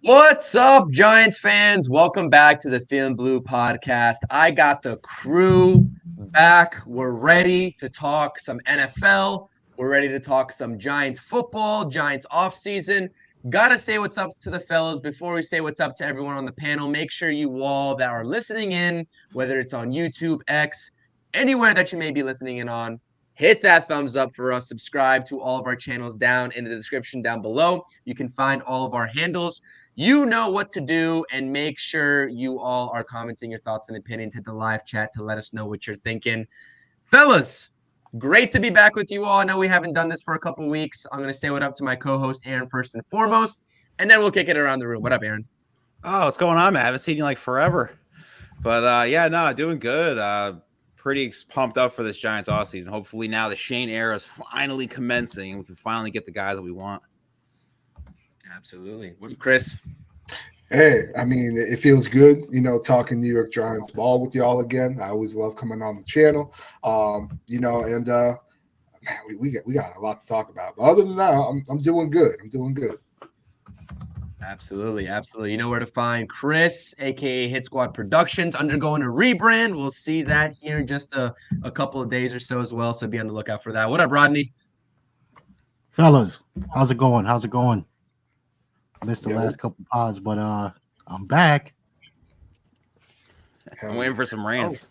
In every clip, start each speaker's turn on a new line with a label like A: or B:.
A: What's up, Giants fans? Welcome back to the Feeling Blue podcast. I got the crew back. We're ready to talk some NFL. We're ready to talk some Giants football, Giants offseason. Gotta say what's up to the fellas before we say what's up to everyone on the panel. Make sure you all that are listening in, whether it's on YouTube, X, anywhere that you may be listening in on, hit that thumbs up for us. Subscribe to all of our channels down in the description down below. You can find all of our handles. You know what to do, and make sure you all are commenting your thoughts and opinions. Hit the live chat to let us know what you're thinking. Fellas, great to be back with you all. I know we haven't done this for a couple weeks. I'm going to say what up to my co-host, Aaron, first and foremost, and then we'll kick it around the room. What up, Aaron?
B: Oh, what's going on, man? I haven't seen you like forever. But doing good. Pretty pumped up for this Giants offseason. Hopefully now the Shane era is finally commencing and we can finally get the guys that we want.
A: Absolutely. What, Chris?
C: Hey, I mean, it feels good, talking New York Giants ball with y'all again. I always love coming on the channel, and man, we got a lot to talk about. But other than that, I'm doing good. I'm doing good.
A: Absolutely. You know where to find Chris, aka Hit Squad Productions, undergoing a rebrand. We'll see that here in just a couple of days or so as well. So be on the lookout for that. What up, Rodney?
D: Fellas, how's it going? Missed the last couple pods, but I'm back.
B: I'm waiting for some rants.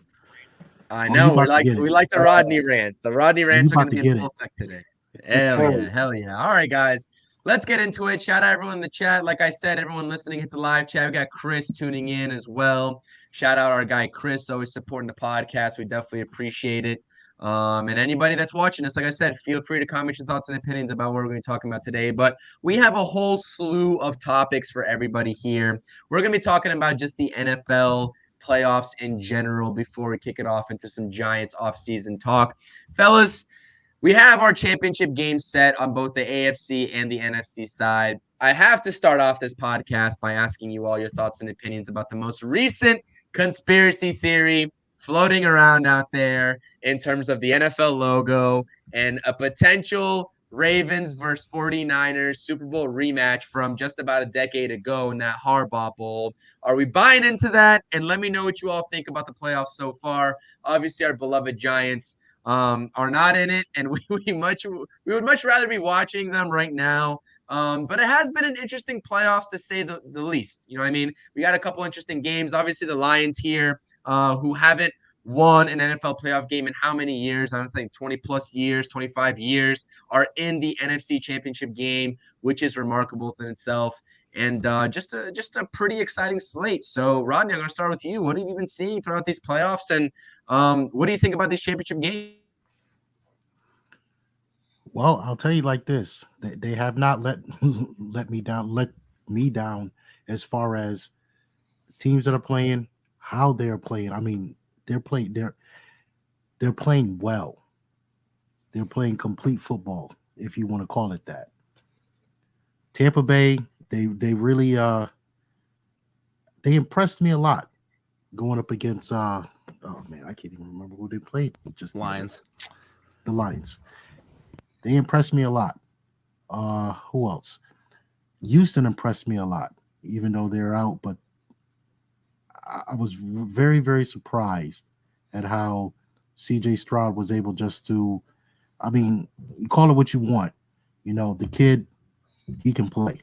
A: I know. We like the Rodney rants. The Rodney rants are going to be in full effect today. Hell yeah. All right, guys. Let's get into it. Shout out everyone in the chat. Like I said, everyone listening, hit the live chat. We got Chris tuning in as well. Shout out our guy Chris, always supporting the podcast. We definitely appreciate it. And anybody that's watching us, like I said, feel free to comment your thoughts and opinions about what we're going to be talking about today. But we have a whole slew of topics for everybody here. We're going to be talking about just the NFL playoffs in general before we kick it off into some Giants offseason talk. Fellas, we have our championship game set on both the AFC and the NFC side. I have to start off this podcast by asking you all your thoughts and opinions about the most recent conspiracy theory floating around out there in terms of the NFL logo and a potential Ravens versus 49ers Super Bowl rematch from just about a decade ago in that Harbaugh Bowl. Are we buying into that? And let me know what you all think about the playoffs so far. Obviously, our beloved Giants are not in it, and we would much rather be watching them right now. But it has been an interesting playoffs to say the least. You know what I mean? We got a couple interesting games. Obviously, the Lions here, who haven't won an NFL playoff game in how many years? I don't think 20 plus years, 25 years, are in the NFC Championship game, which is remarkable in itself. And just a pretty exciting slate. So, Rodney, I'm going to start with you. What have you been seeing throughout these playoffs, and what do you think about these championship games?
D: Well, I'll tell you like this: they have not let me down as far as teams that are playing, how they're playing. I mean, they're playing well. They're playing complete football, if you want to call it that. Tampa Bay, they really they impressed me a lot going up against oh man, I can't even remember who they played. Just
B: Lions.
D: The Lions. They impressed me a lot. Who else? Houston impressed me a lot, even though they're out. But I was very, very surprised at how CJ Stroud was able just to, I mean, call it what you want. The kid, he can play.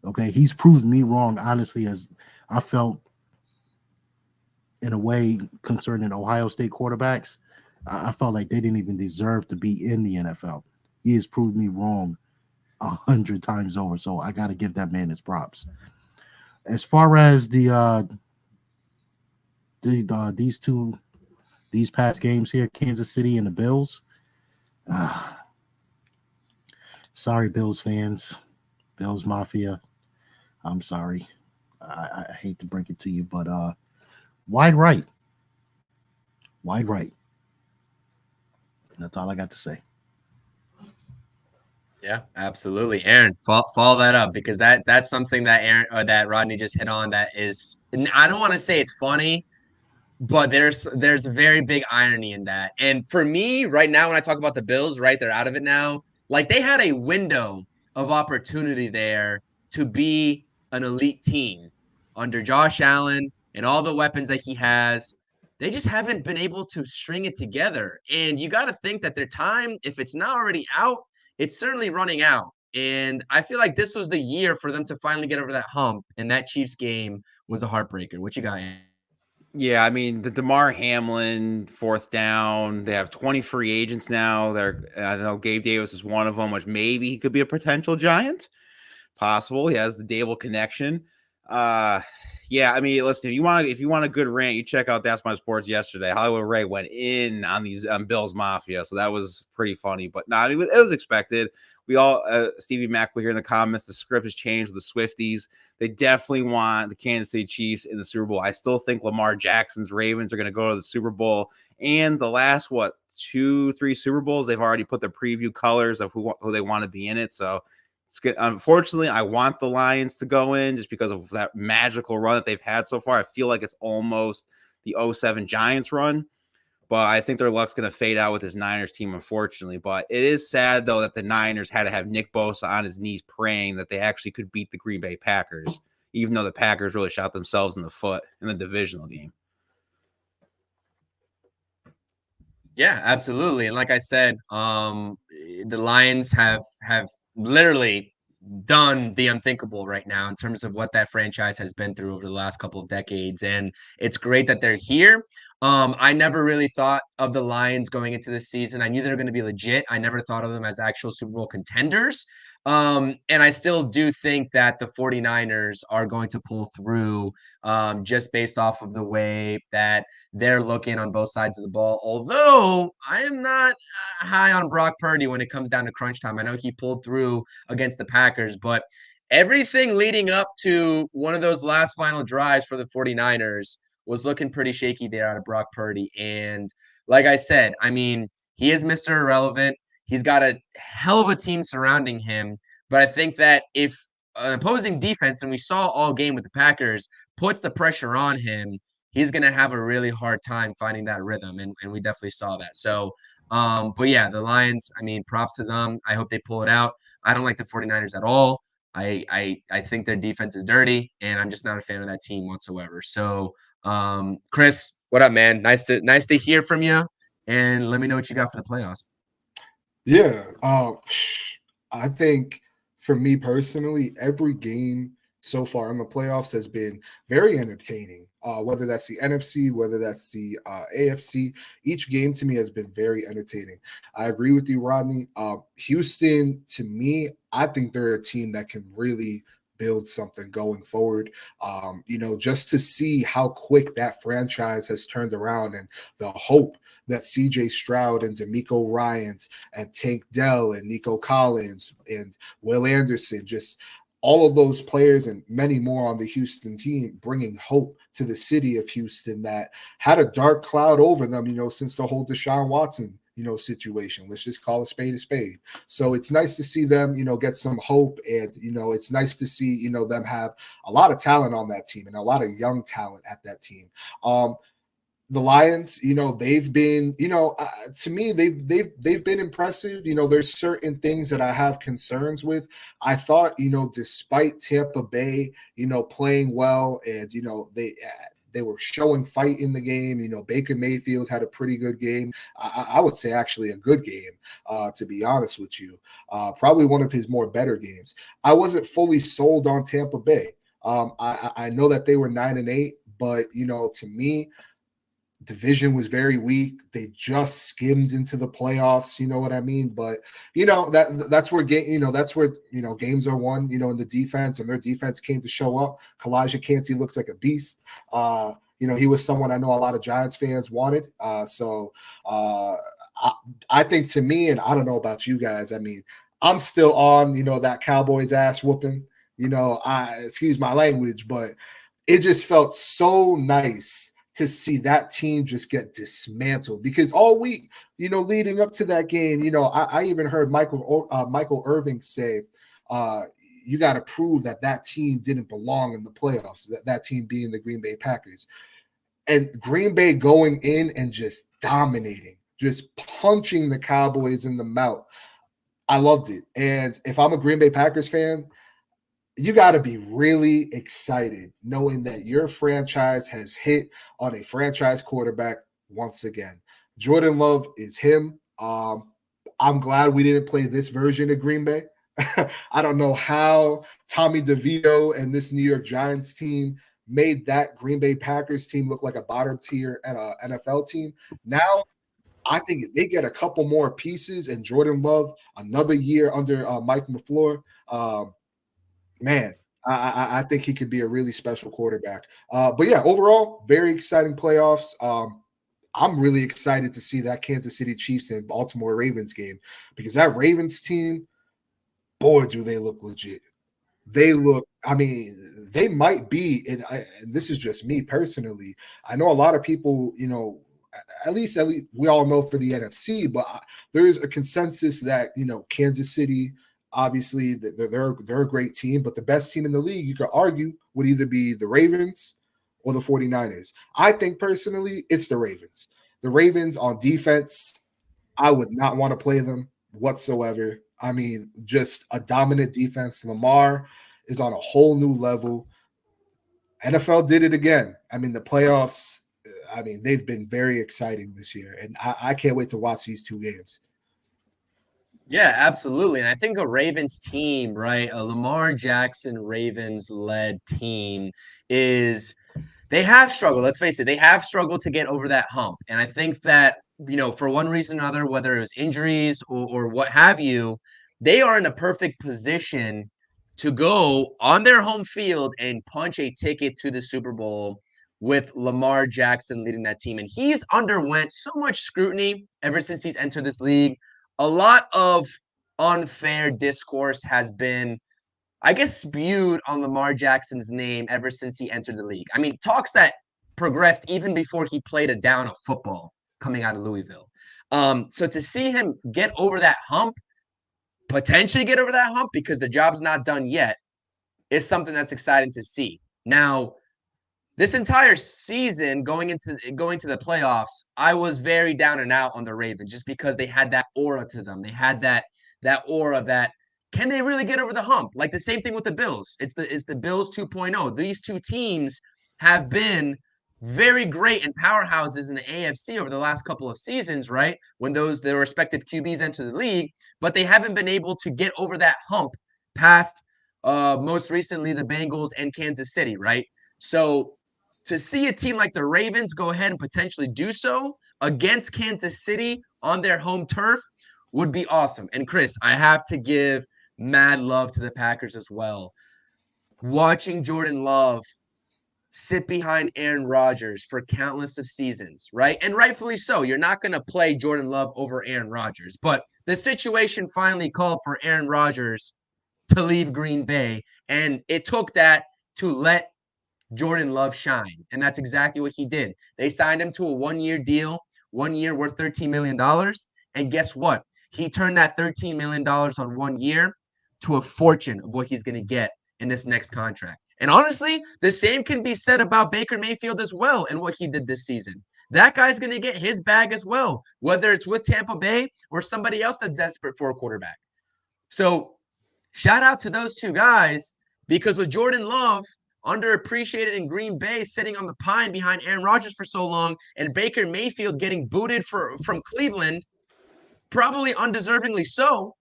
D: Okay. He's proved me wrong, honestly, as I felt in a way concerning Ohio State quarterbacks. I felt like they didn't even deserve to be in the NFL. He has proved me wrong 100 times over. So I got to give that man his props. As far as these past games here, Kansas City and the Bills. Sorry, Bills fans, Bills Mafia. I'm sorry. I hate to break it to you, but wide right. That's all I got to say.
A: Yeah, absolutely. Aaron, follow that up, because that's something that that Rodney just hit on. That is, I don't want to say it's funny, but there's a very big irony in that. And for me, right now, when I talk about the Bills, right, they're out of it now. Like, they had a window of opportunity there to be an elite team under Josh Allen and all the weapons that he has. They just haven't been able to string it together. And you got to think that their time, if it's not already out, it's certainly running out. And I feel like this was the year for them to finally get over that hump. And that Chiefs game was a heartbreaker. What you got?
B: Yeah, I mean the DeMar Hamlin 4th down. They have 20 free agents now. I know Gabe Davis is one of them, which maybe he could be a potential Giant. Possible. He has the Dable connection. Yeah, I mean, listen, if you want a good rant, you check out That's My Sports yesterday. Hollywood Ray went in on these Bills Mafia, so that was pretty funny. But no, it was expected. We all, Stevie Mack, we hear in the comments, the script has changed with the Swifties. They definitely want the Kansas City Chiefs in the Super Bowl. I still think Lamar Jackson's Ravens are going to go to the Super Bowl. And the last, 2-3 Super Bowls, they've already put the preview colors of who they want to be in it. So it's good. Unfortunately, I want the Lions to go in just because of that magical run that they've had so far. I feel like it's almost the 07 Giants run. But I think their luck's going to fade out with this Niners team, unfortunately. But it is sad, though, that the Niners had to have Nick Bosa on his knees praying that they actually could beat the Green Bay Packers, even though the Packers really shot themselves in the foot in the divisional game.
A: Yeah, absolutely. And like I said, the Lions have literally done the unthinkable right now in terms of what that franchise has been through over the last couple of decades. And it's great that they're here. I never really thought of the Lions going into this season. I knew they were going to be legit. I never thought of them as actual Super Bowl contenders. And I still do think that the 49ers are going to pull through just based off of the way that they're looking on both sides of the ball. Although I am not high on Brock Purdy when it comes down to crunch time. I know he pulled through against the Packers, but everything leading up to one of those last final drives for the 49ers was looking pretty shaky there out of Brock Purdy. And like I said, I mean, he is Mr. Irrelevant. He's got a hell of a team surrounding him. But I think that if an opposing defense, and we saw all game with the Packers, puts the pressure on him, he's going to have a really hard time finding that rhythm. And we definitely saw that. So, but yeah, the Lions, I mean, props to them. I hope they pull it out. I don't like the 49ers at all. I think their defense is dirty, and I'm just not a fan of that team whatsoever. So, Chris, what up, man? Nice to hear from you, and let me know what you got for the playoffs.
C: Yeah, I think for me personally, every game so far in the playoffs has been very entertaining. Whether that's the NFC, whether that's the AFC, each game to me has been very entertaining. I agree with you, Rodney. Houston, to me, I think they're a team that can really build something going forward. Just to see how quick that franchise has turned around and the hope that CJ Stroud and D'Amico Ryans and Tank Dell and Nico Collins and Will Anderson, just all of those players and many more on the Houston team, bringing hope to the city of Houston that had a dark cloud over them, since the whole Deshaun Watson, situation. Let's just call a spade a spade. So it's nice to see them, get some hope. And, it's nice to see, them have a lot of talent on that team and a lot of young talent at that team. The Lions, they've been, to me, they've been impressive. There's certain things that I have concerns with. I thought, despite Tampa Bay, playing well and, they were showing fight in the game. Baker Mayfield had a pretty good game. I would say actually a good game, to be honest with you. Probably one of his more better games. I wasn't fully sold on Tampa Bay. I know that they were 9-8, but, to me, division was very weak. They just skimmed into the playoffs, you know what I mean? But that's where games are won, in the defense, and their defense came to show up. Kalijah Kancey looks like a beast. He was someone I know a lot of Giants fans wanted. So I think, to me, and I don't know about you guys, I mean, I'm still on, that Cowboys ass whooping. Excuse my language, but it just felt so nice to see that team just get dismantled, because all week, leading up to that game, I even heard Michael Irving say, you got to prove that team didn't belong in the playoffs, that team being the Green Bay Packers. And Green Bay going in and just dominating, just punching the Cowboys in the mouth. I loved it. And if I'm a Green Bay Packers fan, you got to be really excited knowing that your franchise has hit on a franchise quarterback once again. Jordan Love is him. I'm glad we didn't play this version of Green Bay. I don't know how Tommy DeVito and this New York Giants team made that Green Bay Packers team look like a bottom tier and a NFL team. Now, I think if they get a couple more pieces and Jordan Love another year under Mike LaFleur, man, I think he could be a really special quarterback. But yeah, overall, very exciting playoffs. I'm really excited to see that Kansas City Chiefs and Baltimore Ravens game because that Ravens team, boy, do they look legit. They look, I mean, they might be, and this is just me personally. I know a lot of people, at least we all know for the NFC, but there is a consensus that, Kansas City, obviously, they're a great team, but the best team in the league, you could argue, would either be the Ravens or the 49ers. I think personally, it's the Ravens. The Ravens on defense, I would not want to play them whatsoever. I mean, just a dominant defense. Lamar is on a whole new level. NFL did it again. I mean, the playoffs, they've been very exciting this year, and I can't wait to watch these two games.
A: Yeah, absolutely. And I think a Ravens team, right, a Lamar Jackson Ravens-led team they have struggled. Let's face it, they have struggled to get over that hump. And I think that, for one reason or another, whether it was injuries or what have you, they are in a perfect position to go on their home field and punch a ticket to the Super Bowl with Lamar Jackson leading that team. And he's underwent so much scrutiny ever since he's entered this league. A lot of unfair discourse has been, I guess, spewed on Lamar Jackson's name ever since he entered the league. I mean, talks that progressed even before he played a down of football coming out of Louisville. So to see him get over that hump, potentially get over that hump because the job's not done yet, is something that's exciting to see. Now, this entire season going to the playoffs, I was very down and out on the Ravens just because they had that aura to them. They had that aura that, can they really get over the hump? Like the same thing with the Bills. It's the Bills 2.0. These two teams have been very great and powerhouses in the AFC over the last couple of seasons, right? When their respective QBs enter the league, but they haven't been able to get over that hump past most recently the Bengals and Kansas City, right? So to see a team like the Ravens go ahead and potentially do so against Kansas City on their home turf would be awesome. And Chris, I have to give mad love to the Packers as well. Watching Jordan Love sit behind Aaron Rodgers for countless of seasons, right? And rightfully so. You're not going to play Jordan Love over Aaron Rodgers. But the situation finally called for Aaron Rodgers to leave Green Bay. And it took that to let Jordan Love shine. And that's exactly what he did. They signed him to a one-year deal, 1 year worth $13 million. And guess what? He turned that $13 million on 1 year to a fortune of what he's going to get in this next contract. And honestly, the same can be said about Baker Mayfield as well and what he did this season. That guy's going to get his bag as well, whether it's with Tampa Bay or somebody else that's desperate for a quarterback. So shout out to those two guys, because with Jordan Love underappreciated in Green Bay, sitting on the pine behind Aaron Rodgers for so long, and Baker Mayfield getting booted from Cleveland, probably undeservingly so,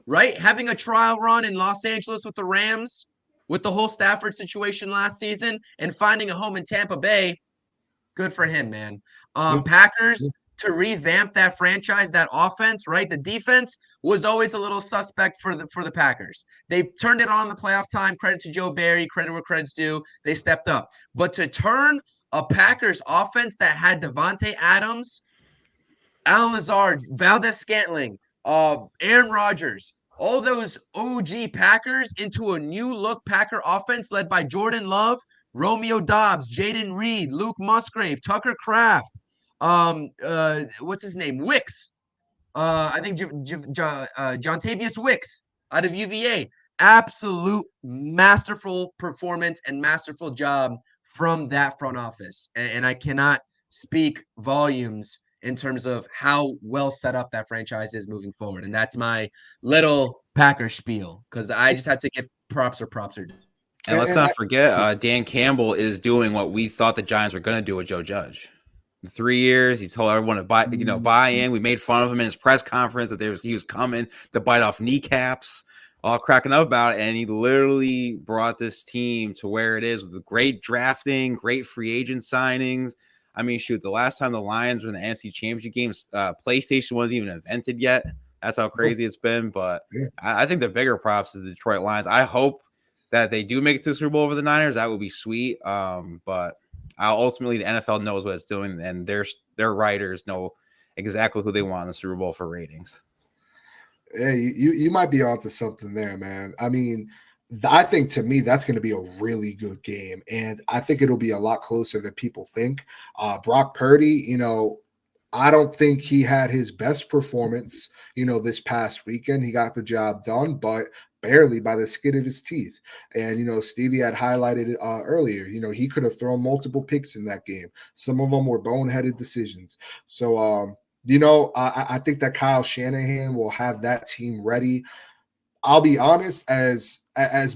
A: right? Having a trial run in Los Angeles with the Rams, with the whole Stafford situation last season, and finding a home in Tampa Bay, good for him, man. Packers, to revamp that franchise, that offense, right? The defense was always a little suspect for the Packers. They turned it on in the playoff time. Credit to Joe Barry, credit where credit's due. They stepped up. But to turn a Packers offense that had Devontae Adams, Alan Lazard, Valdez-Scantling, Aaron Rodgers, all those OG Packers into a new look Packer offense led by Jordan Love, Romeo Doubs, Jaden Reed, Luke Musgrave, Tucker Kraft, what's his name? Wicks. I think Jontavius Wicks out of UVA. Absolute masterful performance and masterful job from that front office. And I cannot speak volumes in terms of how well set up that franchise is moving forward. And that's my little Packer spiel, because I just had to give props are props are.
B: And let's not forget, Dan Campbell is doing what we thought the Giants were going to do with Joe Judge. In 3 years, he told everyone to buy in. We made fun of him in his press conference that he was coming to bite off kneecaps, all cracking up about it. And he literally brought this team to where it is with great drafting, great free agent signings. I mean, shoot, the last time the Lions were in the NFC Championship games, PlayStation wasn't even invented yet. That's how crazy it's been. But I think the bigger props is the Detroit Lions. I hope that they do make it to the Super Bowl over the Niners. That would be sweet. But ultimately, the NFL knows what it's doing, and their writers know exactly who they want in the Super Bowl for ratings.
C: Hey, you might be onto something there, man. I mean, I think to me that's going to be a really good game, and I think it'll be a lot closer than people think. Brock Purdy, I don't think he had his best performance, this past weekend. He got the job done, but barely by the skin of his teeth. And, Stevie had highlighted it earlier. He could have thrown multiple picks in that game. Some of them were boneheaded decisions. So, I think that Kyle Shanahan will have that team ready. I'll be honest, as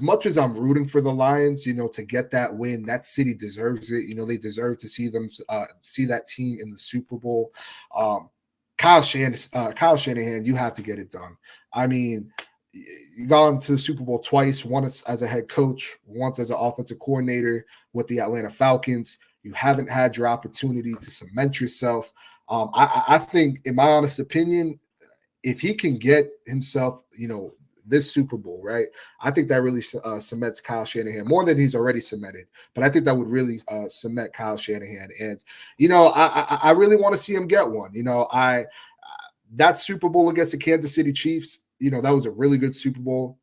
C: much as I'm rooting for the Lions, to get that win, that city deserves it. They deserve to see that team in the Super Bowl. Kyle Shanahan, you have to get it done. I mean, you gone to the Super Bowl twice, once as a head coach, once as an offensive coordinator with the Atlanta Falcons. You haven't had your opportunity to cement yourself. I think, in my honest opinion, if he can get himself, this Super Bowl, right? I think that really cements Kyle Shanahan more than he's already cemented. But I think that would really cement Kyle Shanahan. And, I really want to see him get one. That Super Bowl against the Kansas City Chiefs, that was a really good Super Bowl.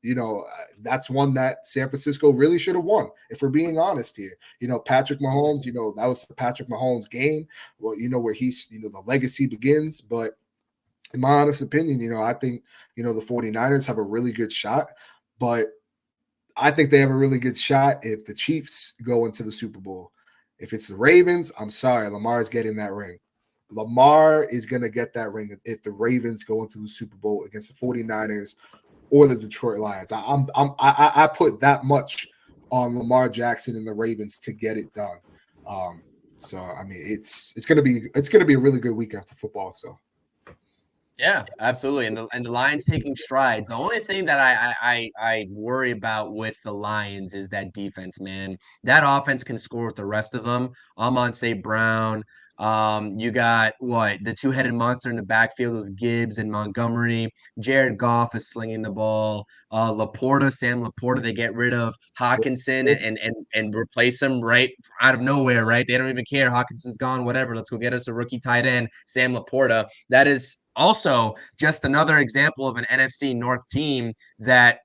C: That's one that San Francisco really should have won, if we're being honest here. Patrick Mahomes, that was the Patrick Mahomes game. Well, where he's, the legacy begins. But in my honest opinion, I think, the 49ers have a really good shot. But I think they have a really good shot if the Chiefs go into the Super Bowl. If it's the Ravens, I'm sorry, Lamar is getting that ring. Lamar is going to get that ring if the Ravens go into the Super Bowl against the 49ers or the Detroit Lions. I put that much on Lamar Jackson and the Ravens to get it done. So I mean, it's going to be a really good weekend for football. So.
A: Yeah, absolutely. And the Lions taking strides. The only thing that I worry about with the Lions is that defense, man. That offense can score with the rest of them. Amon-Ra Brown. You got the two-headed monster in the backfield with Gibbs and Montgomery. Jared Goff is slinging the ball. Sam Laporta, they get rid of Hawkinson and replace him right out of nowhere, right? They don't even care. Hawkinson's gone, whatever. Let's go get us a rookie tight end, Sam Laporta. That is also just another example of an NFC North team that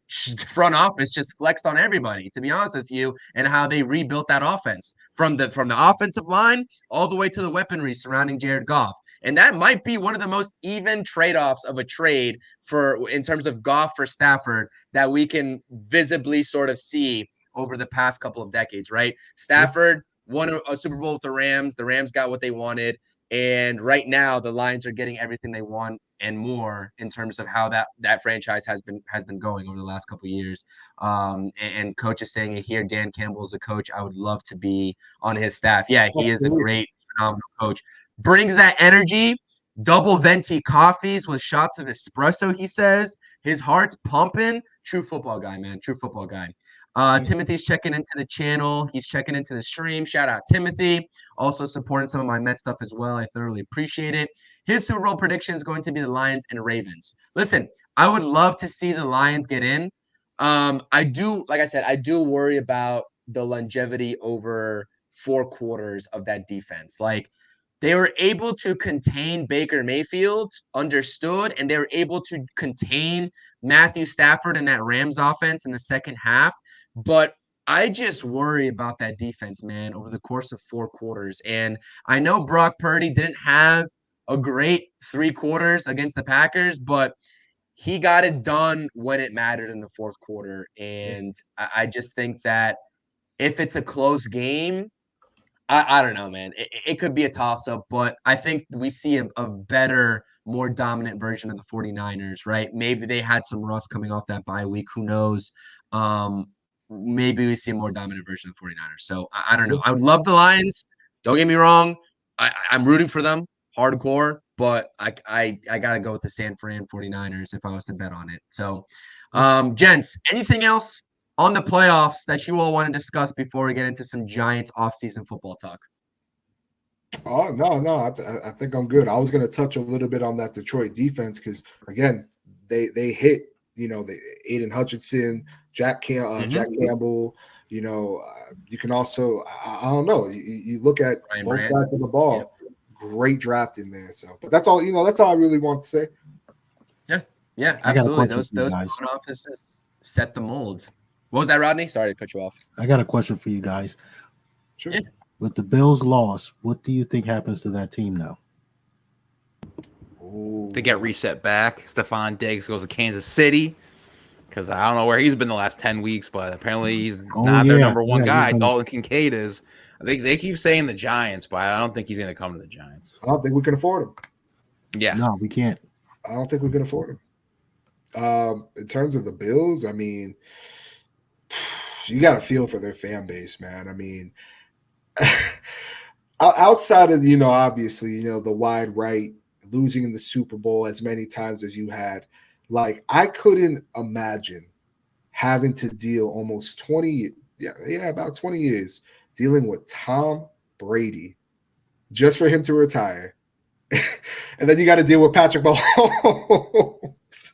A: front office just flexed on everybody, to be honest with you, and how they rebuilt that offense from the offensive line all the way to the weaponry surrounding Jared Goff. And that might be one of the most even trade-offs of a trade in terms of Goff for Stafford that we can visibly sort of see over the past couple of decades, right? Stafford won a Super Bowl with the Rams. The Rams got what they wanted. And right now, the Lions are getting everything they want and more in terms of how that franchise has been going over the last couple of years. And coach is saying it here. Dan Campbell is a coach I would love to be on his staff. Yeah, he is a great, phenomenal coach. Brings that energy. Double venti coffees with shots of espresso, he says. His heart's pumping. True football guy, man. True football guy. Timothy's checking into the channel. He's checking into the stream. Shout out Timothy. Also supporting some of my Met stuff as well. I thoroughly appreciate it. His Super Bowl prediction is going to be the Lions and Ravens. Listen, I would love to see the Lions get in. I do worry about the longevity over 4 quarters of that defense. Like, they were able to contain Baker Mayfield, understood, and they were able to contain Matthew Stafford and that Rams offense in the second half. But I just worry about that defense, man, over the course of 4 quarters. And I know Brock Purdy didn't have a great 3 quarters against the Packers, but he got it done when it mattered in the 4th quarter. And I just think that if it's a close game, I don't know, man. It could be a toss-up, but I think we see a better, more dominant version of the 49ers, right? Maybe they had some rust coming off that bye week. Who knows? maybe we see a more dominant version of 49ers. So I don't know. I would love the Lions. Don't get me wrong. I'm rooting for them hardcore, but I got to go with the San Fran 49ers if I was to bet on it. So, gents, anything else on the playoffs that you all want to discuss before we get into some Giants offseason football talk?
C: Oh, no. I think I'm good. I was going to touch a little bit on that Detroit defense because, again, they hit, the Aiden Hutchinson, Jack Campbell. You can also, I don't know, you look at
A: Ryan
C: both
A: Brand.
C: sides of the ball. Yep. Great draft in there. So, but that's all, that's all I really want to say.
A: Yeah, absolutely. Those front offices set the mold. What was that, Rodney? Sorry to cut you off.
D: I got a question for you guys.
C: Sure.
A: Yeah.
D: With the Bills' loss, what do you think happens to that team now?
B: They get reset back. Stephon Diggs goes to Kansas City because I don't know where he's been the last 10 weeks, but apparently he's not their number one guy. Dalton Kincaid is. I think they keep saying the Giants, but I don't think he's going to come to the Giants.
C: I don't think we can afford him.
B: Yeah.
D: No, we can't.
C: I don't think we can afford him. In terms of the Bills, I mean, you got to feel for their fan base, man. I mean, outside of, obviously, the wide right, losing in the Super Bowl as many times as you had, like, I couldn't imagine having to deal almost 20, about 20 years dealing with Tom Brady just for him to retire. And then you got to deal with Patrick Mahomes.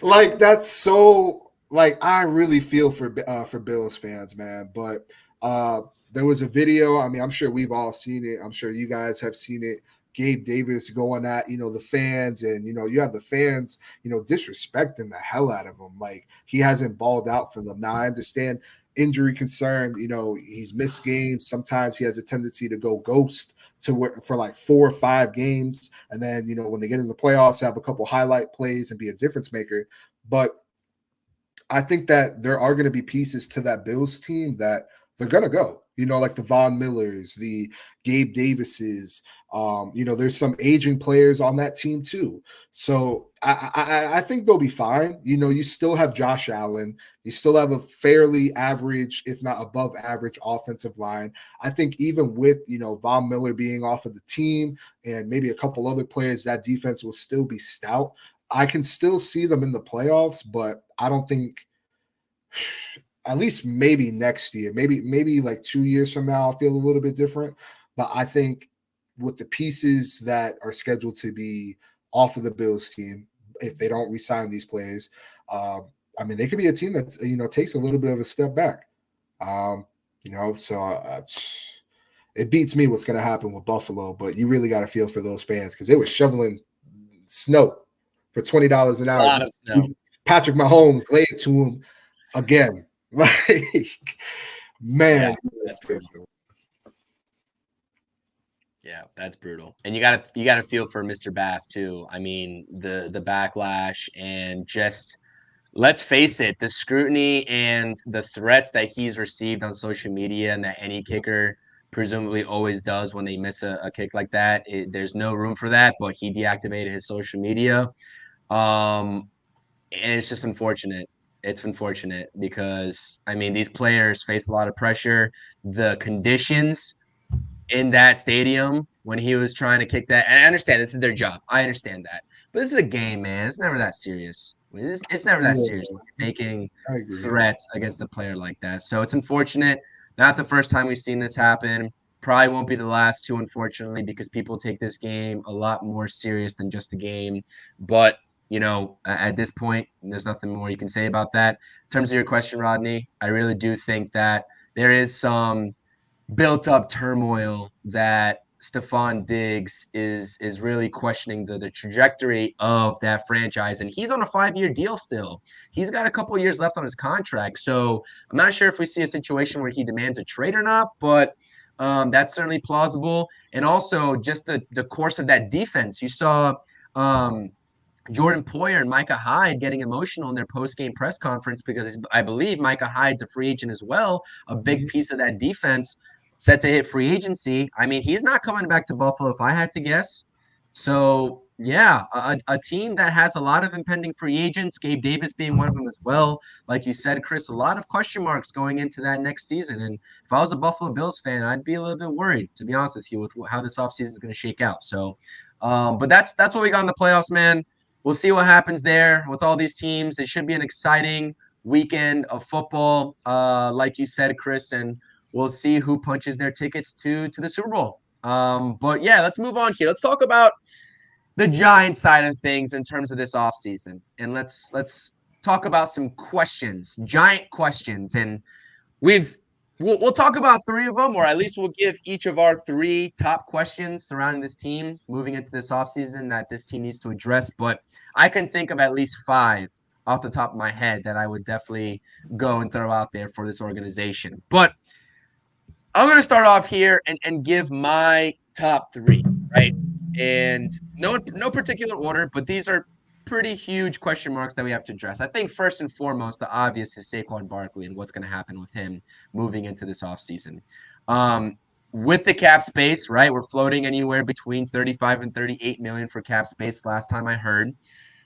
C: Like, that's so, like, I really feel for Bills fans, man. But there was a video. I mean, I'm sure we've all seen it. I'm sure you guys have seen it. Gabe Davis going at, the fans, and, you have the fans, disrespecting the hell out of him. Like, he hasn't balled out for them. Now, I understand injury concern. He's missed games. Sometimes he has a tendency to go ghost for like 4 or 5 games. And then, when they get in the playoffs, have a couple highlight plays and be a difference maker. But I think that there are going to be pieces to that Bills team that they're going to go, like the Von Millers, the Gabe Davises. There's some aging players on that team too. So I think they'll be fine. You still have Josh Allen. You still have a fairly average, if not above average, offensive line. I think even with, Von Miller being off of the team and maybe a couple other players, that defense will still be stout. I can still see them in the playoffs, but I don't think at least maybe next year, maybe like 2 years from now, I'll feel a little bit different. But I think with the pieces that are scheduled to be off of the Bills team, if they don't re-sign these players, I mean, they could be a team that, takes a little bit of a step back. So it beats me what's going to happen with Buffalo, but you really got to feel for those fans because they were shoveling snow for $20 an hour.
A: A lot of snow.
C: Patrick Mahomes laid it to him again. Like, man.
A: Yeah, that's brutal. Yeah, that's brutal. And you gotta feel for Mr. Bass too. I mean, the backlash and just let's face it, the scrutiny and the threats that he's received on social media and that any kicker presumably always does when they miss a kick like that. There's no room for that, but he deactivated his social media. And it's just unfortunate. It's unfortunate because, I mean, these players face a lot of pressure. The conditions in that stadium when he was trying to kick that, and I understand this is their job. I understand that. But this is a game, man. It's never that serious. It's never that serious when you're making threats against a player like that. So it's unfortunate. Not the first time we've seen this happen. Probably won't be the last too, unfortunately, because people take this game a lot more serious than just a game. But at this point, there's nothing more you can say about that. In terms of your question, Rodney, I really do think that there is some built-up turmoil that Stephon Diggs is really questioning the trajectory of that franchise. And he's on a 5-year deal still. He's got a couple of years left on his contract. So I'm not sure if we see a situation where he demands a trade or not, but that's certainly plausible. And also just the course of that defense. You saw Jordan Poyer and Micah Hyde getting emotional in their post-game press conference because I believe Micah Hyde's a free agent as well, a big piece of that defense set to hit free agency. I mean, he's not coming back to Buffalo if I had to guess. So Yeah, a team that has a lot of impending free agents, Gabe Davis being one of them as well. Like you said, Chris, a lot of question marks going into that next season. And if I was a Buffalo Bills fan, I'd be a little bit worried, to be honest with you, with how this offseason is going to shake out. So, but that's what we got in the playoffs, man. We'll see what happens there with all these teams. It should be an exciting weekend of football, like you said, Chris, and we'll see who punches their tickets to the Super Bowl. But yeah, let's move on here. Let's talk about the Giants side of things in terms of this offseason. And let's talk about some questions, giant questions. And we'll talk about three of them, or at least we'll give each of our three top questions surrounding this team moving into this offseason that this team needs to address. But I can think of at least five off the top of my head that I would definitely go and throw out there for this organization. But I'm going to start off here and give my top three, right? And no particular order, but these are pretty huge question marks that we have to address. I think first and foremost, the obvious is Saquon Barkley and what's going to happen with him moving into this offseason. With the cap space, right? We're floating anywhere between 35 and 38 million for cap space last time I heard.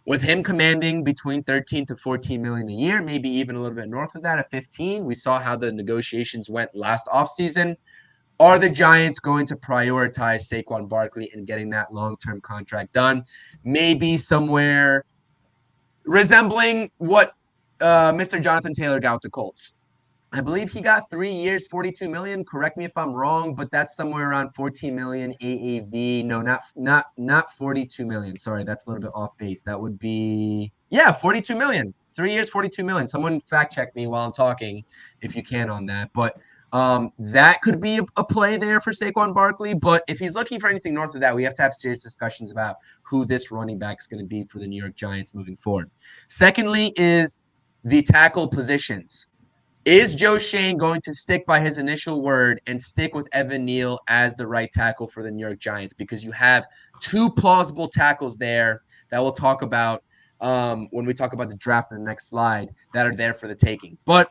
A: With him commanding between 13 to 14 million a year, maybe even a little bit north of that at 15. We saw how the negotiations went last offseason. Are the Giants going to prioritize Saquon Barkley and getting that long-term contract done? Maybe somewhere resembling what Mr. Jonathan Taylor got with the Colts. I believe he got 3 years, 42 million. Correct me if I'm wrong, but that's somewhere around 14 million AAV. No, not 42 million. Sorry, that's a little bit off base. That would be 42 million. 3 years, 42 million. Someone fact check me while I'm talking if you can on that. But that could be a play there for Saquon Barkley. But if he's looking for anything north of that, we have to have serious discussions about who this running back is going to be for the New York Giants moving forward. Secondly is the tackle positions. Is Joe Schoen going to stick by his initial word and stick with Evan Neal as the right tackle for the New York Giants? Because you have two plausible tackles there that we'll talk about when we talk about the draft in the next slide that are there for the taking. But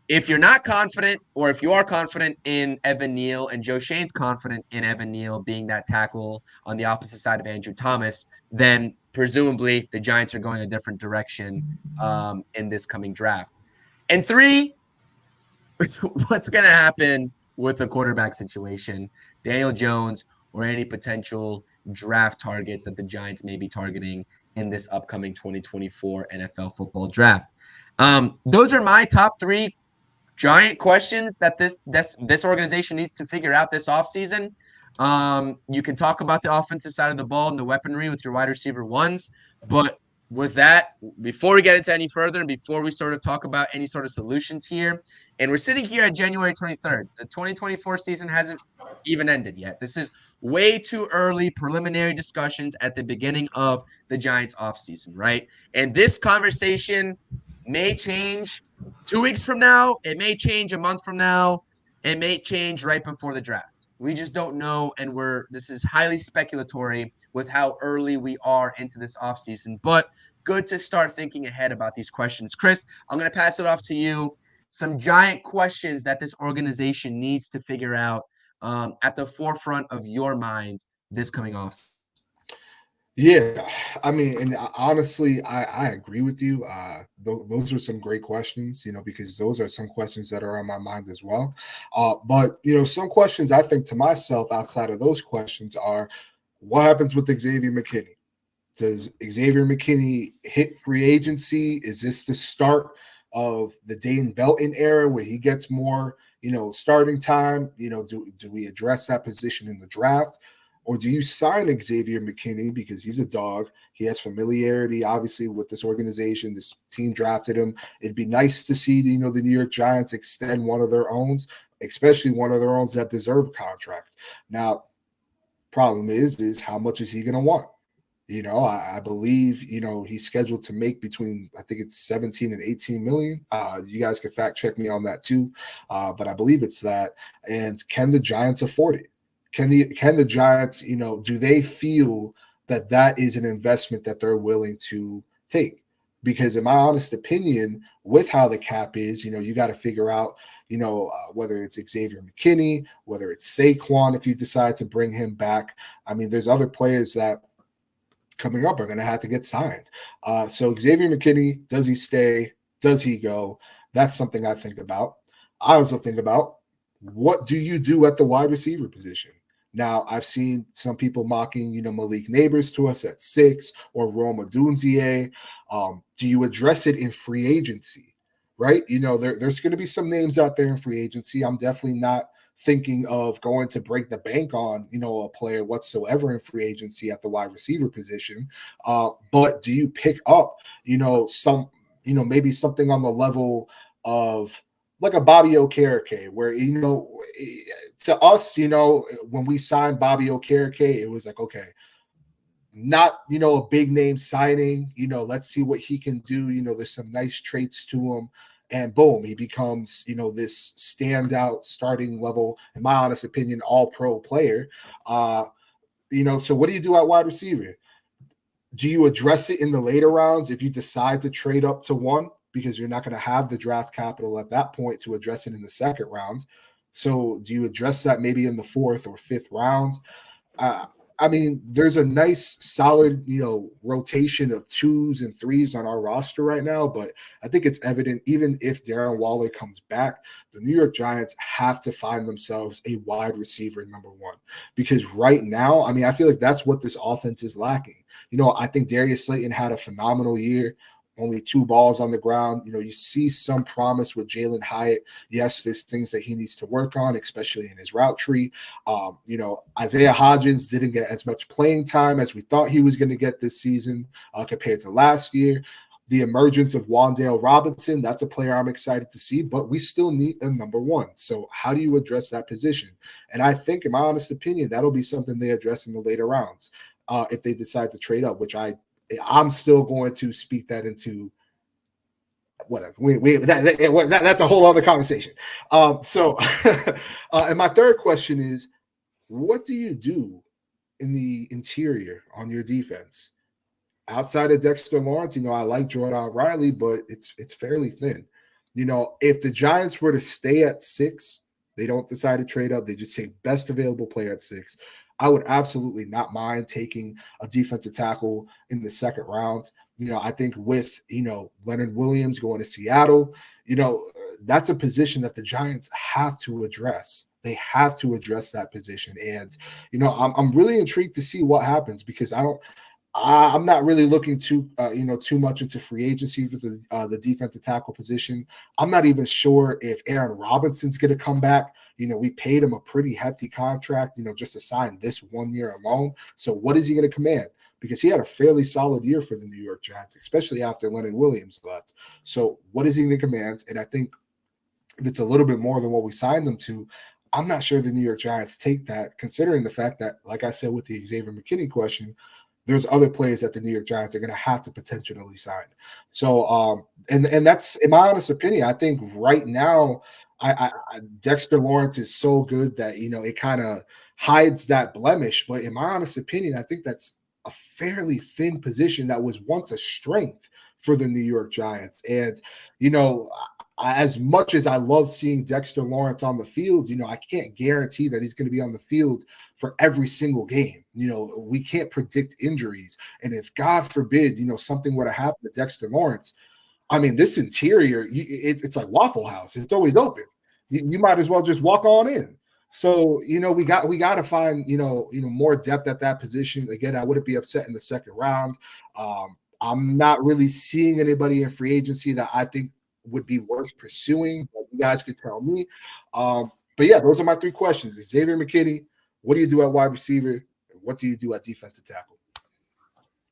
A: if you're not confident, or if you are confident in Evan Neal and Joe Schoen's confident in Evan Neal being that tackle on the opposite side of Andrew Thomas, then presumably the Giants are going a different direction in this coming draft. And three, what's going to happen with the quarterback situation, Daniel Jones, or any potential draft targets that the Giants may be targeting in this upcoming 2024 NFL football draft. Those are my top three giant questions that this organization needs to figure out this offseason. You can talk about the offensive side of the ball and the weaponry with your wide receiver ones, but with that, before we get into any further and before we sort of talk about any sort of solutions here, and we're sitting here at January 23rd. The 2024 season hasn't even ended yet. This is way too early preliminary discussions at the beginning of the Giants offseason, right? And this conversation may change 2 weeks from now. It may change a month from now. It may change right before the draft. We just don't know, and this is highly speculatory with how early we are into this offseason. But good to start thinking ahead about these questions. Chris, I'm going to pass it off to you. Some giant questions that this organization needs to figure out at the forefront of your mind this coming off.
C: Yeah, I mean, and honestly, I agree with you. Those are some great questions, because those are some questions that are on my mind as well. But some questions I think to myself outside of those questions are, what happens with Xavier McKinney? Does Xavier McKinney hit free agency? Is this the start of the Dane Belton era where he gets more, starting time? Do we address that position in the draft? Or do you sign Xavier McKinney because he's a dog? He has familiarity, obviously, with this organization. This team drafted him. It'd be nice to see, the New York Giants extend one of their own, especially one of their own that deserve a contract. Now, problem is how much is he going to want? I believe, he's scheduled to make between, I think it's 17 and 18 million. You guys can fact check me on that too. But I believe it's that. And can the Giants afford it? Can the Giants, do they feel that is an investment that they're willing to take? Because in my honest opinion, with how the cap is, you got to figure out, whether it's Xavier McKinney, whether it's Saquon, if you decide to bring him back. I mean, there's other players that coming up are going to have to get signed. So Xavier McKinney, does he stay? Does he go? That's something I think about. I also think about, what do you do at the wide receiver position? Now, I've seen some people mocking, Malik Neighbors to us at 6 or Rome Odunze. Do you address it in free agency? Right? There's going to be some names out there in free agency. I'm definitely not thinking of going to break the bank on, a player whatsoever in free agency at the wide receiver position. But do you pick up, maybe something on the level of like a Bobby Okereke, where, to us, when we signed Bobby Okereke, it was like, okay, not, a big name signing, let's see what he can do. There's some nice traits to him. And boom, he becomes, this standout starting level, in my honest opinion, all pro player. So what do you do at wide receiver? Do you address it in the later rounds if you decide to trade up to 1? Because you're not going to have the draft capital at that point to address it in the second round. So do you address that maybe in the 4th or 5th round? There's a nice, solid, rotation of 2s and 3s on our roster right now, but I think it's evident, even if Darren Waller comes back, the New York Giants have to find themselves a wide receiver number 1. Because right now, I feel like that's what this offense is lacking. I think Darius Slayton had a phenomenal year. Only 2 balls on the ground. You see some promise with Jalen Hyatt. Yes, there's things that he needs to work on, especially in his route tree. Isaiah Hodgins didn't get as much playing time as we thought he was going to get this season compared to last year. The emergence of Wan'Dale Robinson, that's a player I'm excited to see, but we still need a number 1. So how do you address that position? And I think, in my honest opinion, that'll be something they address in the later rounds if they decide to trade up, which I'm still going to speak that into whatever. That's a whole other conversation. And my third question is, what do you do in the interior on your defense? Outside of Dexter Lawrence, I like Jordan Riley, but it's fairly thin. If the Giants were to stay at 6, they don't decide to trade up, they just take best available player at 6. I would absolutely not mind taking a defensive tackle in the second round. I think with, Leonard Williams going to Seattle, that's a position that the Giants have to address. They have to address that position. And, I'm really intrigued to see what happens, because I'm not really looking too much into free agency for the defensive tackle position. I'm not even sure if Aaron Robinson's going to come back. We paid him a pretty hefty contract, just to sign this 1 year alone. So what is he going to command? Because he had a fairly solid year for the New York Giants, especially after Leonard Williams left. So what is he going to command? And I think if it's a little bit more than what we signed them to, I'm not sure the New York Giants take that, considering the fact that, like I said with the Xavier McKinney question, there's other players that the New York Giants are going to have to potentially sign. So, and that's, in my honest opinion, I think right now, Dexter Lawrence is so good that, it kind of hides that blemish. But in my honest opinion, I think that's a fairly thin position that was once a strength for the New York Giants. And, as much as I love seeing Dexter Lawrence on the field, I can't guarantee that he's going to be on the field for every single game. We can't predict injuries. And if, God forbid, something were to happen to Dexter Lawrence, this interior, it's like Waffle House. It's always open. You might as well just walk on in. So, we got to find, more depth at that position. Again, I wouldn't be upset in the second round. I'm not really seeing anybody in free agency that I think would be worth pursuing, but you guys could tell me. But yeah, those are my 3 questions. Xavier McKinney, what do you do at wide receiver? And what do you do at defensive tackle?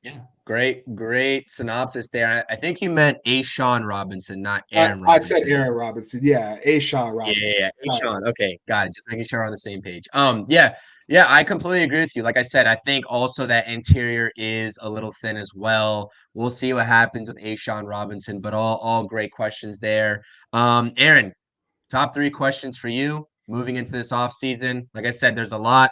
A: Yeah, great synopsis there. I think you meant A'Shawn Robinson, not Aaron Robinson.
C: I said Aaron Robinson. Yeah, A'Shawn Robinson.
A: Yeah, A'Shawn. Okay, got it. Just making sure we're on the same page. Yeah, I completely agree with you. Like I said, I think also that interior is a little thin as well. We'll see what happens with A'Shawn Robinson, but all great questions there. Aaron, top 3 questions for you moving into this offseason. Like I said, there's a lot.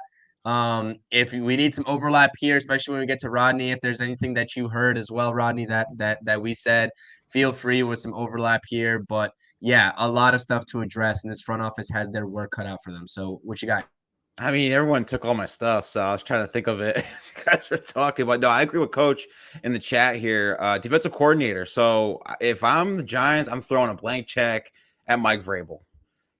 A: If we need some overlap here, especially when we get to Rodney, if there's anything that you heard as well, Rodney, that we said, feel free with some overlap here. But yeah, a lot of stuff to address, and this front office has their work cut out for them. So what you got?
B: I mean, everyone took all my stuff, so I was trying to think of it as you guys were talking. But no, I agree with Coach in the chat here. Defensive coordinator. So if I'm the Giants, I'm throwing a blank check at Mike Vrabel.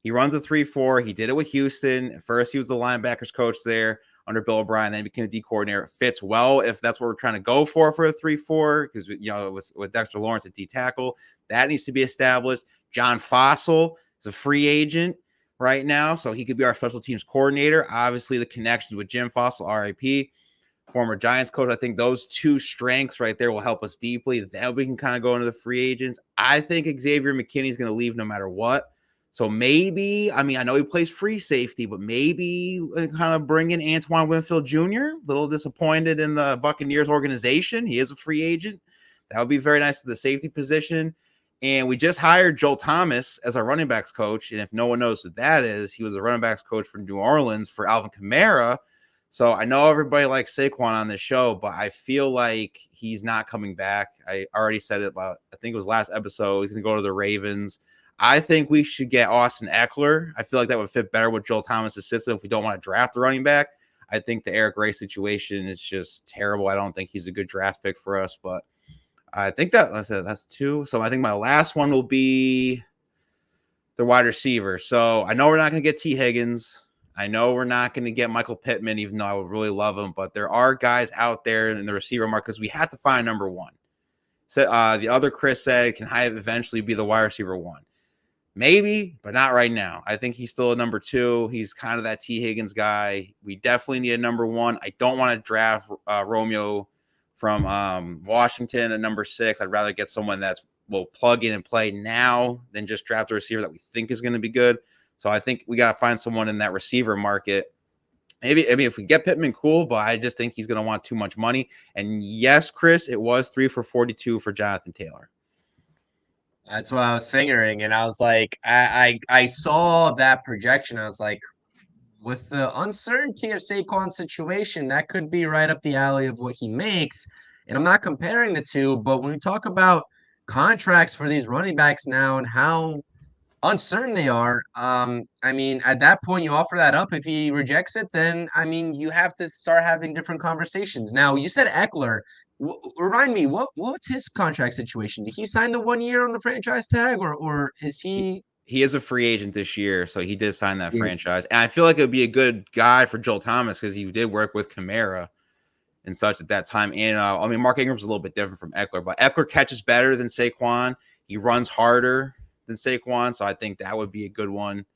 B: He runs a 3-4. He did it with Houston. At first, he was the linebackers coach there under Bill O'Brien. Then he became the D coordinator. It fits well if that's what we're trying to go for a 3-4, because it was with Dexter Lawrence at D tackle. That needs to be established. John Fossil is a free agent right now, so he could be our special teams coordinator. Obviously, the connections with Jim Fossil, RIP, former Giants coach. I think those two strengths right there will help us deeply. Then we can kind of go into the free agents. I think Xavier McKinney is going to leave no matter what. So maybe, I mean, I know he plays free safety, but maybe kind of bring in Antoine Winfield Jr. A little disappointed in the Buccaneers organization. He is a free agent. That would be very nice to the safety position. And we just hired Joel Thomas as our running backs coach. And if no one knows who that is, he was a running backs coach for New Orleans for Alvin Kamara. So I know everybody likes Saquon on this show, but I feel like he's not coming back. I already said it about, I think it was last episode. He's going to go to the Ravens. I think we should get Austin Eckler. I feel like that would fit better with Joel Thomas' system if we don't want to draft the running back. I think the Eric Gray situation is just terrible. I don't think he's a good draft pick for us, but I think that's two. So I think my last one will be the wide receiver. So I know we're not going to get T. Higgins. I know we're not going to get Michael Pittman, even though I would really love him. But there are guys out there in the receiver market because we have to find number one. So the other Chris said, can Hyatt eventually be the wide receiver one? Maybe, but not right now. I think he's still a number two. He's kind of that T. Higgins guy. We definitely need a number one. I don't want to draft Romeo from Washington at number 6. I'd rather get someone that will plug in and play now than just draft a receiver that we think is going to be good. So I think we got to find someone in that receiver market. Maybe, I mean, if we get Pittman, cool, but I just think he's going to want too much money. And yes, Chris, it was 3 for 42 for Jonathan Taylor.
A: That's what I was figuring, and I was like, I saw that projection. I was like, with the uncertainty of Saquon's situation, that could be right up the alley of what he makes. And I'm not comparing the two, but when we talk about contracts for these running backs now and how uncertain they are, I mean, at that point, you offer that up. If he rejects it, then I mean, you have to start having different conversations. Now, you said Eckler. Remind me, what's his contract situation? Did he sign the 1 year on the franchise tag, or is he?
B: He is a free agent this year, so he did sign that franchise. And I feel like it would be a good guy for Joel Thomas because he did work with Kamara and such at that time. And I mean, Mark Ingram's a little bit different from Eckler, but Eckler catches better than Saquon. He runs harder than Saquon, so I think that would be a good one.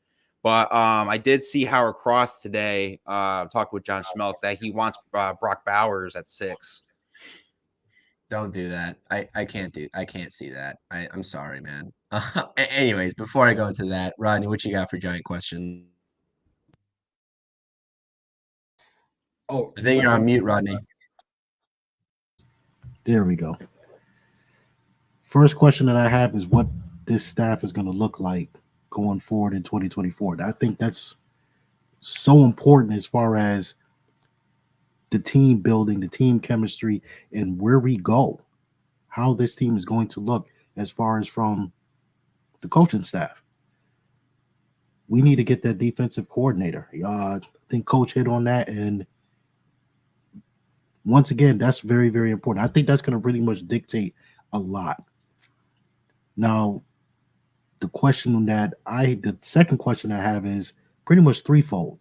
B: But I did see Howard Cross today talk with John Schmelk that he wants Brock Bowers at 6.
A: Don't do that. I can't see that. I'm sorry, man. Anyways, before I go into that, Rodney, what you got for giant question?
C: Oh,
A: I think you're on mute, Rodney.
D: There we go. First question that I have is what this staff is going to look like going forward in 2024. I think that's so important as far as the team building, the team chemistry, and where we go, how this team is going to look as far as from the coaching staff. We need to get that defensive coordinator. I think Coach hit on that, and once again, that's very, very important. I think that's going to pretty much dictate a lot. Now, the second question I have is pretty much threefold.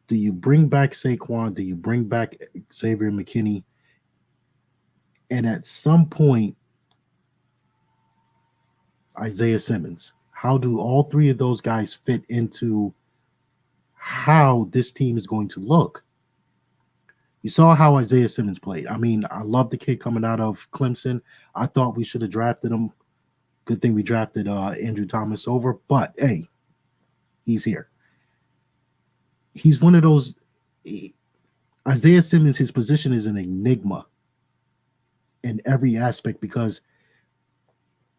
D: Do you bring back Saquon? Do you bring back Xavier McKinney? And at some point, Isaiah Simmons. How do all three of those guys fit into how this team is going to look? You saw how Isaiah Simmons played. I mean, I love the kid coming out of Clemson. I thought we should have drafted him. Good thing we drafted Andrew Thomas over. But, hey, he's here. He's one of those Isaiah Simmons, his position is an enigma in every aspect because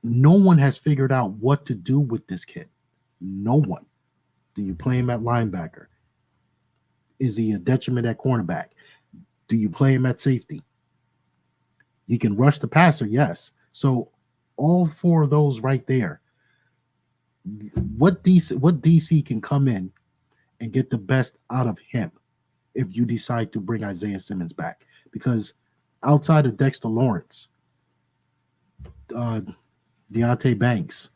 D: no one has figured out what to do with this kid. No one. Do you play him at linebacker? Is he a detriment at cornerback? Do you play him at safety? You can rush the passer, yes. So all 4 of those right there. What DC can come in and get the best out of him if you decide to bring Isaiah Simmons back. Because outside of Dexter Lawrence, Deontay Banks,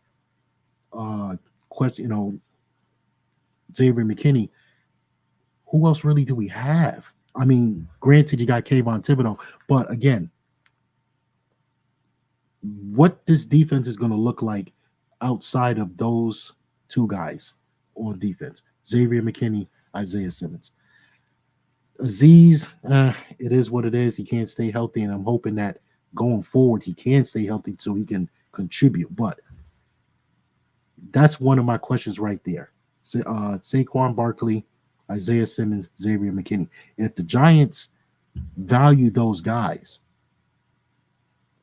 D: Xavier McKinney, who else really do we have? I mean, granted, you got Kayvon Thibodeau, but again, what this defense is going to look like outside of those two guys on defense, Xavier McKinney, Isaiah Simmons. Aziz, it is what it is. He can't stay healthy, and I'm hoping that going forward he can stay healthy so he can contribute. But that's one of my questions right there. Saquon Barkley, Isaiah Simmons, Xavier McKinney. If the Giants value those guys,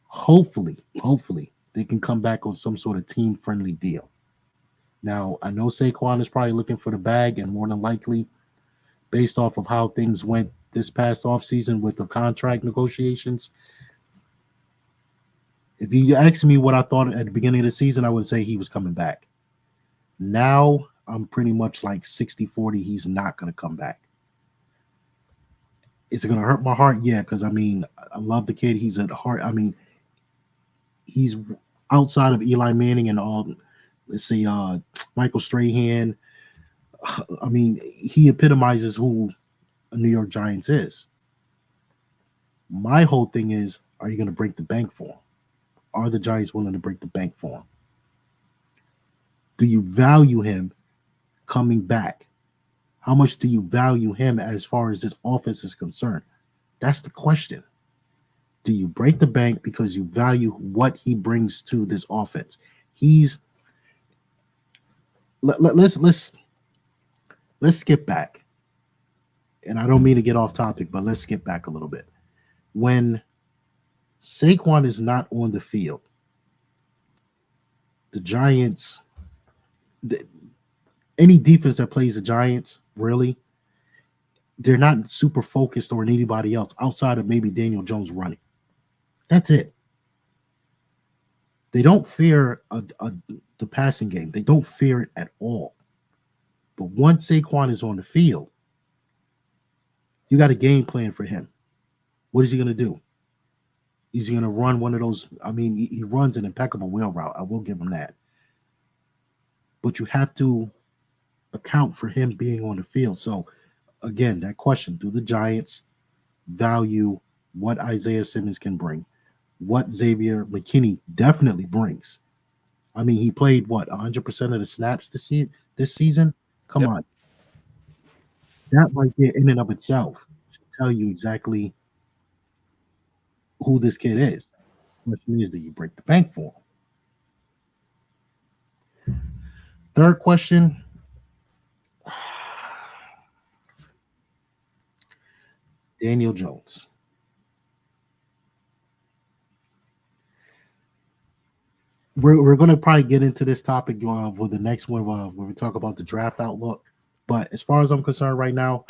D: hopefully they can come back on some sort of team-friendly deal. Now, I know Saquon is probably looking for the bag, and more than likely, based off of how things went this past offseason with the contract negotiations, if you asked me what I thought at the beginning of the season, I would say he was coming back. Now, I'm pretty much like 60-40. He's not going to come back. Is it going to hurt my heart? Yeah, because, I mean, I love the kid. He's at heart. I mean, he's outside of Eli Manning and all, let's say, Michael Strahan. I mean, he epitomizes who a New York Giants is. My whole thing is, are you going to break the bank for him? Are the Giants willing to break the bank for him? Do you value him coming back? How much do you value him as far as this offense is concerned? That's the question. Do you break the bank because you value what he brings to this offense? Let's skip back. And I don't mean to get off topic, but let's skip back a little bit. When Saquon is not on the field, the Giants, any defense that plays the Giants, really, they're not super focused on anybody else outside of maybe Daniel Jones running. That's it. They don't fear the passing game. They don't fear it at all. But once Saquon is on the field, you got a game plan for him. What is he going to do? Is he going to run one of those? I mean, he runs an impeccable wheel route. I will give him that. But you have to account for him being on the field. So, again, that question, do the Giants value what Isaiah Simmons can bring? What Xavier McKinney definitely brings? I mean, he played, 100% of the snaps this season? Come on. That right there in and of itself should tell you exactly who this kid is. The question is, do you break the bank for him? Third question. Daniel Jones. We're going to probably get into this topic with the next one when we talk about the draft outlook. But as far as I'm concerned right now,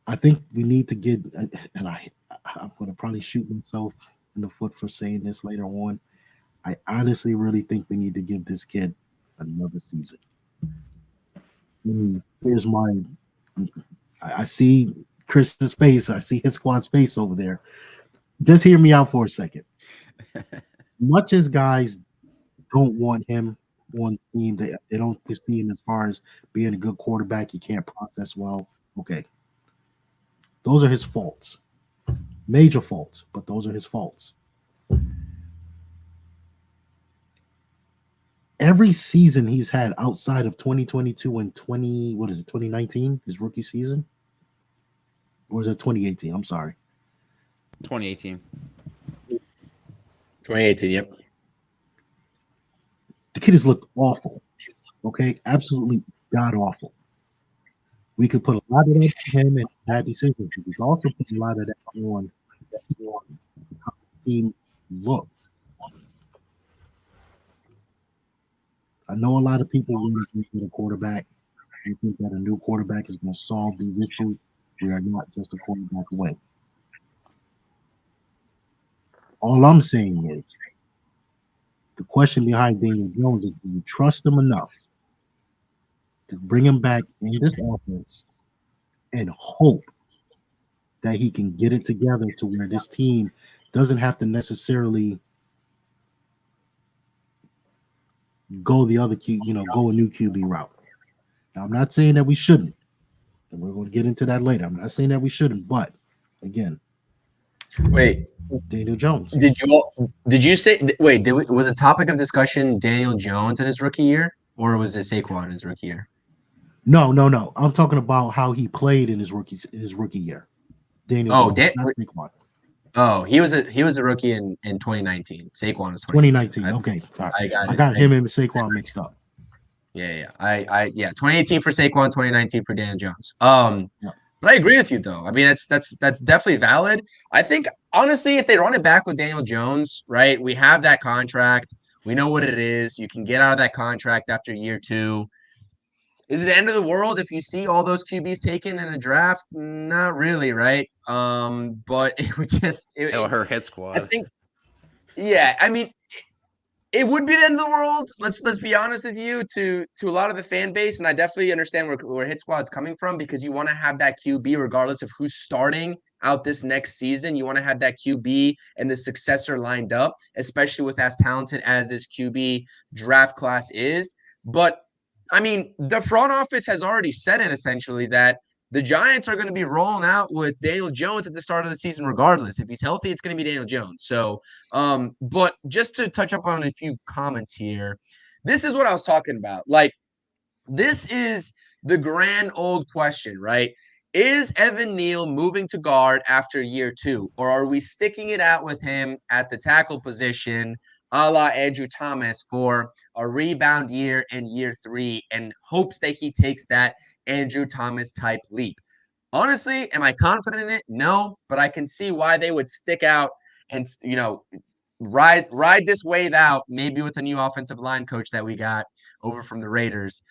D: I think we need to get, and I'm going to probably shoot myself in the foot for saying this later on. I honestly really think we need to give this kid another season. Here's I see Chris's face. I see his squad's face over there. Just hear me out for a second. Much as guys don't want him on the team, they don't see him as far as being a good quarterback. He can't process well. Okay. Those are his faults. Major faults, but those are his faults. Every season he's had outside of 2022 and 2019, his rookie season? Or is it 2018? I'm sorry.
B: 2018.
A: 2018, yep.
D: The kid has looked awful. Okay? Absolutely god-awful. We could put a lot of that on him and bad decisions. We could also put a lot of that on how the team looks. I know a lot of people want to get a quarterback. I think that a new quarterback is going to solve these issues. We are not just a quarterback away. All I'm saying is the question behind Daniel Jones is, do you trust him enough to bring him back in this offense and hope that he can get it together to where this team doesn't have to necessarily go the other go a new QB route. Now, I'm not saying that we shouldn't, and we're going to get into that later. I'm not saying that we shouldn't, but again,
A: wait,
D: Daniel Jones.
A: Did you say wait? Was the topic of discussion Daniel Jones in his rookie year, or was it Saquon in his rookie year?
D: No. I'm talking about how he played in his rookie year. Daniel Jones, not Saquon.
A: Oh, he was a rookie in 2019. Saquon was
D: 2019. Okay, sorry. I got him and Saquon mixed up.
A: Yeah. 2018 for Saquon, 2019 for Daniel Jones. But I agree with you though. I mean, that's definitely valid. I think honestly, if they run it back with Daniel Jones, right? We have that contract. We know what it is. You can get out of that contract after year 2. Is it the end of the world if you see all those QBs taken in a draft? Not really, right? But it would
B: it'll hurt hit squad.
A: I think, yeah. I mean, it would be the end of the world. Let's be honest with you. To a lot of the fan base, and I definitely understand where hit squad's coming from, because you want to have that QB regardless of who's starting out this next season. You want to have that QB and the successor lined up, especially with as talented as this QB draft class is. But I mean, the front office has already said it essentially that the Giants are going to be rolling out with Daniel Jones at the start of the season regardless. If he's healthy, it's going to be Daniel Jones. So, but just to touch up on a few comments here, this is what I was talking about. Like, this is the grand old question, right? Is Evan Neal moving to guard after year 2, or are we sticking it out with him at the tackle position, a la Andrew Thomas, for a rebound year in year 3 and hopes that he takes that Andrew Thomas type leap? Honestly, am I confident in it? No, but I can see why they would stick out and, ride this wave out, maybe with the new offensive line coach that we got over from the Raiders,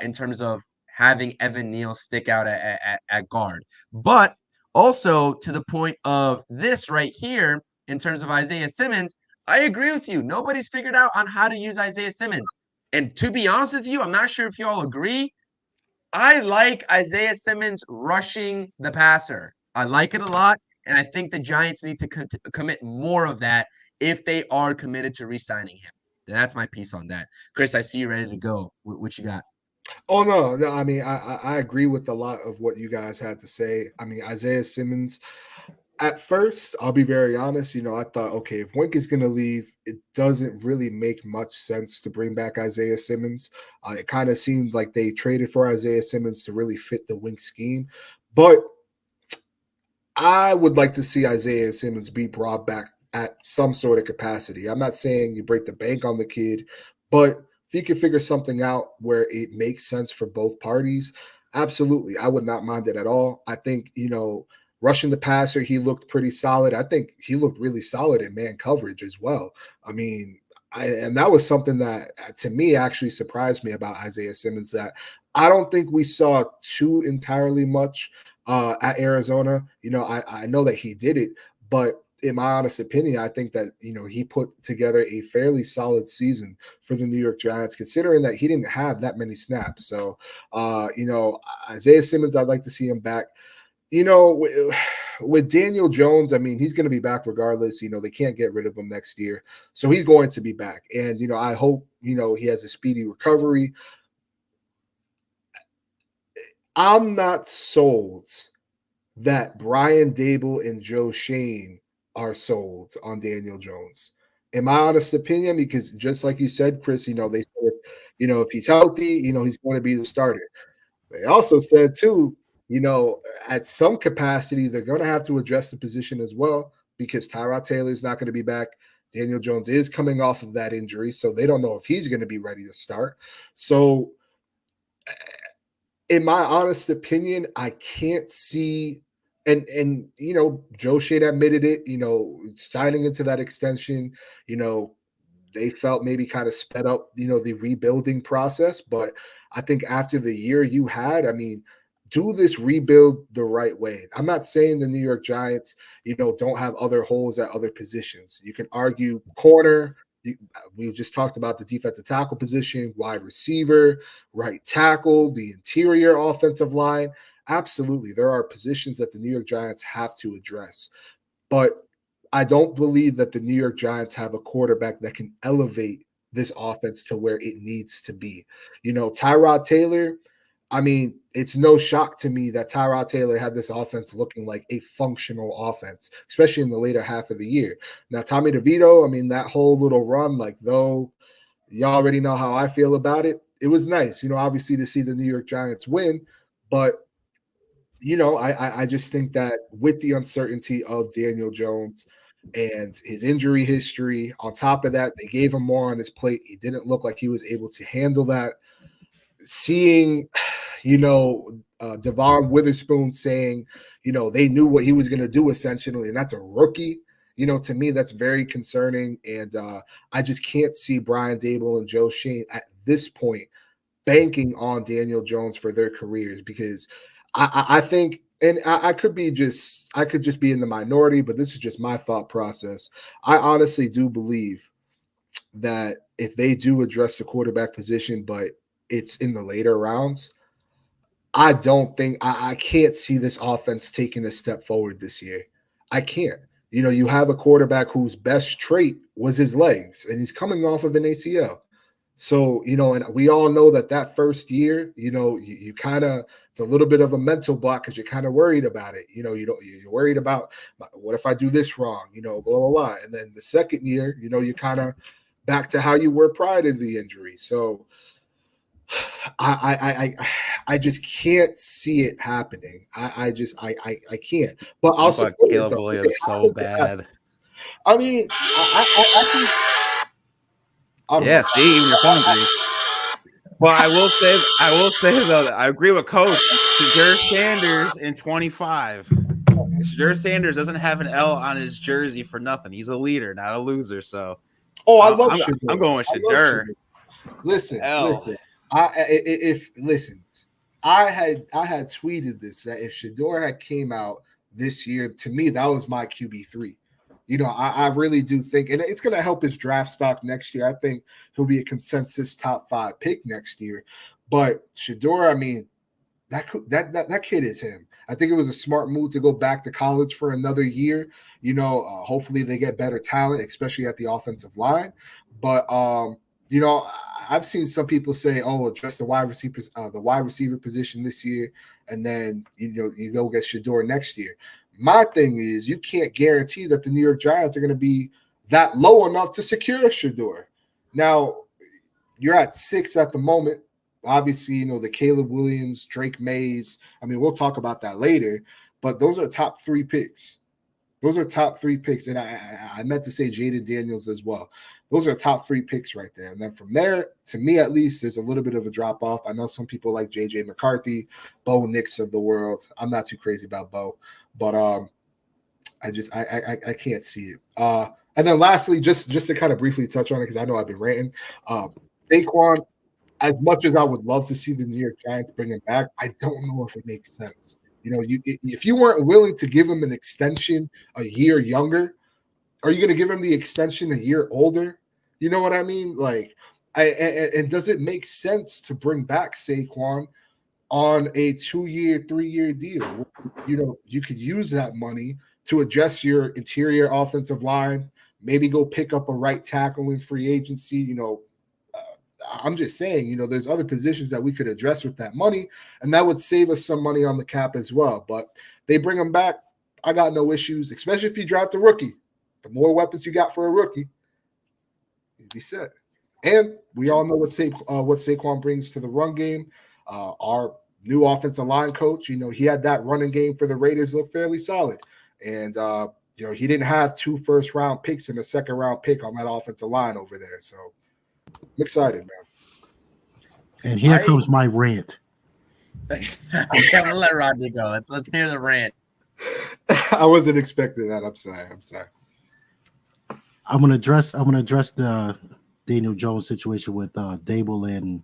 A: in terms of having Evan Neal stick out at guard. But also to the point of this right here, in terms of Isaiah Simmons, I agree with you. Nobody's figured out on how to use Isaiah Simmons. And to be honest with you, I'm not sure if you all agree. I like Isaiah Simmons rushing the passer. I like it a lot. And I think the Giants need to commit more of that if they are committed to re-signing him. And that's my piece on that. Chris, I see you ready to go. What you got?
C: Oh no, I mean I agree with a lot of what you guys had to say. I mean, Isaiah Simmons, at first, I'll be very honest, I thought, okay, if Wink is going to leave, it doesn't really make much sense to bring back Isaiah Simmons. It kind of seemed like they traded for Isaiah Simmons to really fit the Wink scheme. But I would like to see Isaiah Simmons be brought back at some sort of capacity. I'm not saying you break the bank on the kid, but if you can figure something out where it makes sense for both parties, absolutely. I would not mind it at all. I think, rushing the passer, he looked pretty solid. I think he looked really solid in man coverage as well. I mean, and that was something that, to me, actually surprised me about Isaiah Simmons, that I don't think we saw too entirely much at Arizona. I know that he did it, but in my honest opinion, I think that, he put together a fairly solid season for the New York Giants, considering that he didn't have that many snaps. So, Isaiah Simmons, I'd like to see him back. With Daniel Jones, I mean, he's going to be back regardless. They can't get rid of him next year. So he's going to be back. And, I hope, he has a speedy recovery. I'm not sold that Brian Dable and Joe Shane are sold on Daniel Jones. In my honest opinion, because just like you said, Chris, they said, if he's healthy, he's going to be the starter. They also said, too, at some capacity, they're going to have to address the position as well, because Tyrod Taylor is not going to be back. Daniel Jones is coming off of that injury, so they don't know if he's going to be ready to start. So, in my honest opinion, I can't see, and Joe Shane admitted it, signing into that extension, they felt maybe kind of sped up, the rebuilding process. But I think after the year you had, I mean, do this rebuild the right way. I'm not saying the New York Giants, don't have other holes at other positions. You can argue corner, We just talked about the defensive tackle position, wide receiver, right tackle, the interior offensive line. Absolutely, there are positions that the New York Giants have to address. But I don't believe that the New York Giants have a quarterback that can elevate this offense to where it needs to be. Tyrod Taylor, I mean, it's no shock to me that Tyrod Taylor had this offense looking like a functional offense, especially in the later half of the year. Now, Tommy DeVito, I mean, that whole little run, like, though you already know how I feel about it, it was nice, obviously to see the New York Giants win. But I just think that with the uncertainty of Daniel Jones and his injury history, on top of that, they gave him more on his plate. He didn't look like he was able to handle that. Seeing, Devon Witherspoon saying, they knew what he was going to do essentially, and that's a rookie. To me, that's very concerning. And I just can't see Brian Daboll and Joe Schoen at this point banking on Daniel Jones for their careers, because I think, and I could just be in the minority, but this is just my thought process. I honestly do believe that if they do address the quarterback position, but it's in the later rounds, I can't see this offense taking a step forward this year. I can't. You have a quarterback whose best trait was his legs, and he's coming off of an ACL. So, and we all know that first year, you kind of, it's a little bit of a mental block because you're kind of worried about it. You're worried about, what if I do this wrong, blah, blah, blah. And then the second year, you kind of back to how you were prior to the injury. So I just can't see it happening. I can't. But also,
B: Caleb Williams so bad.
C: I mean, I think.
B: Yeah, see, even your phone agrees. Well, I will say though, that I agree with Coach. Shedeur Sanders in 25. Shedeur Sanders doesn't have an L on his jersey for nothing. He's a leader, not a loser. So,
C: I love Shedeur.
B: I'm going with Shedeur.
C: Listen, I had tweeted this, that if Shedeur had came out this year, to me that was my QB3. I really do think, and it's going to help his draft stock next year. I think he'll be a consensus top 5 pick next year. But Shedeur, I mean, that kid is him. I think it was a smart move to go back to college for another year. Hopefully they get better talent, especially at the offensive line. But I've seen some people say, "Oh, address the wide receiver position this year, and then you go get Shedeur next year." My thing is, you can't guarantee that the New York Giants are going to be that low enough to secure Shedeur. Now, you're at 6 at the moment. Obviously, the Caleb Williams, Drake Mays. I mean, we'll talk about that later. But those are top 3 picks. And I meant to say Jaden Daniels as well. Those are top 3 picks right there. And then from there, to me at least, there's a little bit of a drop off. I know some people like J.J. McCarthy, Bo Nix of the world. I'm not too crazy about Bo. But I can't see it. And then lastly, just to kind of briefly touch on it, because I know I've been ranting. Saquon, as much as I would love to see the New York Giants bring him back, I don't know if it makes sense. If you weren't willing to give him an extension a year younger, are you going to give him the extension a year older? You know what I mean? Like, and does it make sense to bring back Saquon on a 2-year, 3-year deal? You could use that money to address your interior offensive line, maybe go pick up a right tackle in free agency. I'm just saying, there's other positions that we could address with that money, and that would save us some money on the cap as well. But they bring them back, I got no issues, especially if you draft a rookie. The more weapons you got for a rookie, you'd be set. And we all know what Saquon brings to the run game. Our new offensive line coach, he had that running game for the Raiders look fairly solid. And, he didn't have 2 first-round picks and a second-round pick on that offensive line over there. So I'm excited, man.
D: And here comes my rant.
A: I'm going to let Rodney go. Let's hear the rant.
C: I wasn't expecting that. I'm sorry.
D: I'm gonna address the Daniel Jones situation with Daboll and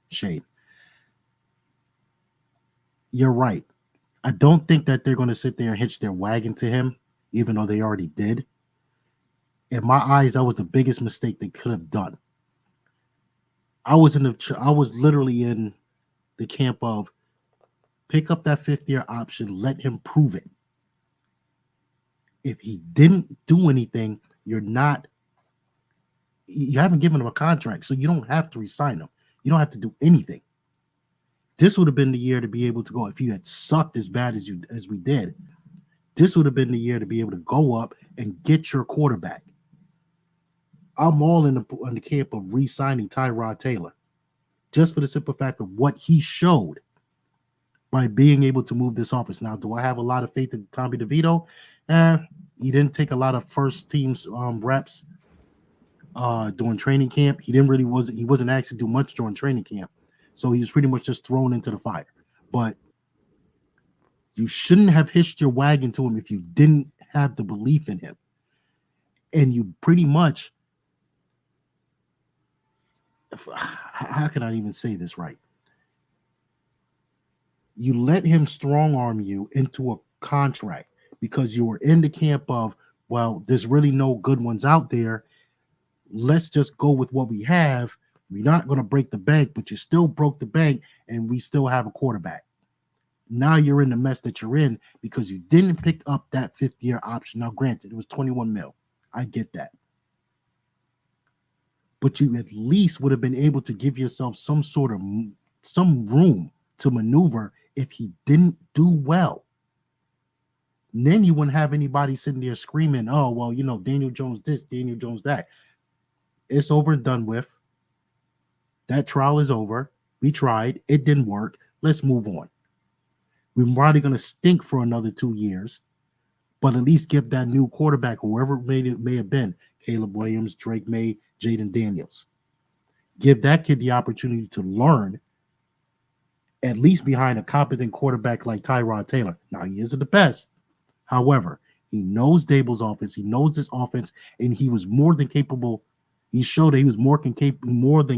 D: Shane. You're right. I don't think that they're going to sit there and hitch their wagon to him, even though they already did. In my eyes, that was the biggest mistake they could have done. I was literally in the camp of pick up that 5th-year option, let him prove it. If he didn't do anything, you haven't given him a contract, so you don't have to re-sign him. You don't have to do anything. This would have been the year to be able to go. If you had sucked as bad as we did, this would have been the year to be able to go up and get your quarterback. I'm all in the camp of re-signing Tyrod Taylor, just for the simple fact of what he showed by being able to move this offense. Now, do I have a lot of faith in Tommy DeVito? He didn't take a lot of first teams reps during training camp. He wasn't asked to do much during training camp. So he was pretty much just thrown into the fire. But you shouldn't have hitched your wagon to him if you didn't have the belief in him. And you pretty much, how can I even say this right? You let him strong arm you into a contract because you were in the camp of, well, there's really no good ones out there. Let's just go with what we have. We're not going to break the bank, but you still broke the bank and we still have a quarterback. Now you're in the mess that you're in because you didn't pick up that 5th-year option. Now, granted, it was $21 million. I get that. But you at least would have been able to give yourself some room to maneuver if he didn't do well. And then you wouldn't have anybody sitting there screaming, oh, well, Daniel Jones this, Daniel Jones that. It's over and done with. That trial is over. We tried. It didn't work. Let's move on. We're probably going to stink for another 2 years, but at least give that new quarterback, whoever it may have been, Caleb Williams, Drake May, Jaden Daniels, give that kid the opportunity to learn, at least behind a competent quarterback like Tyrod Taylor. Now, he isn't the best. However, he knows Dable's offense. He knows this offense, and he was more than capable. He showed that he was more than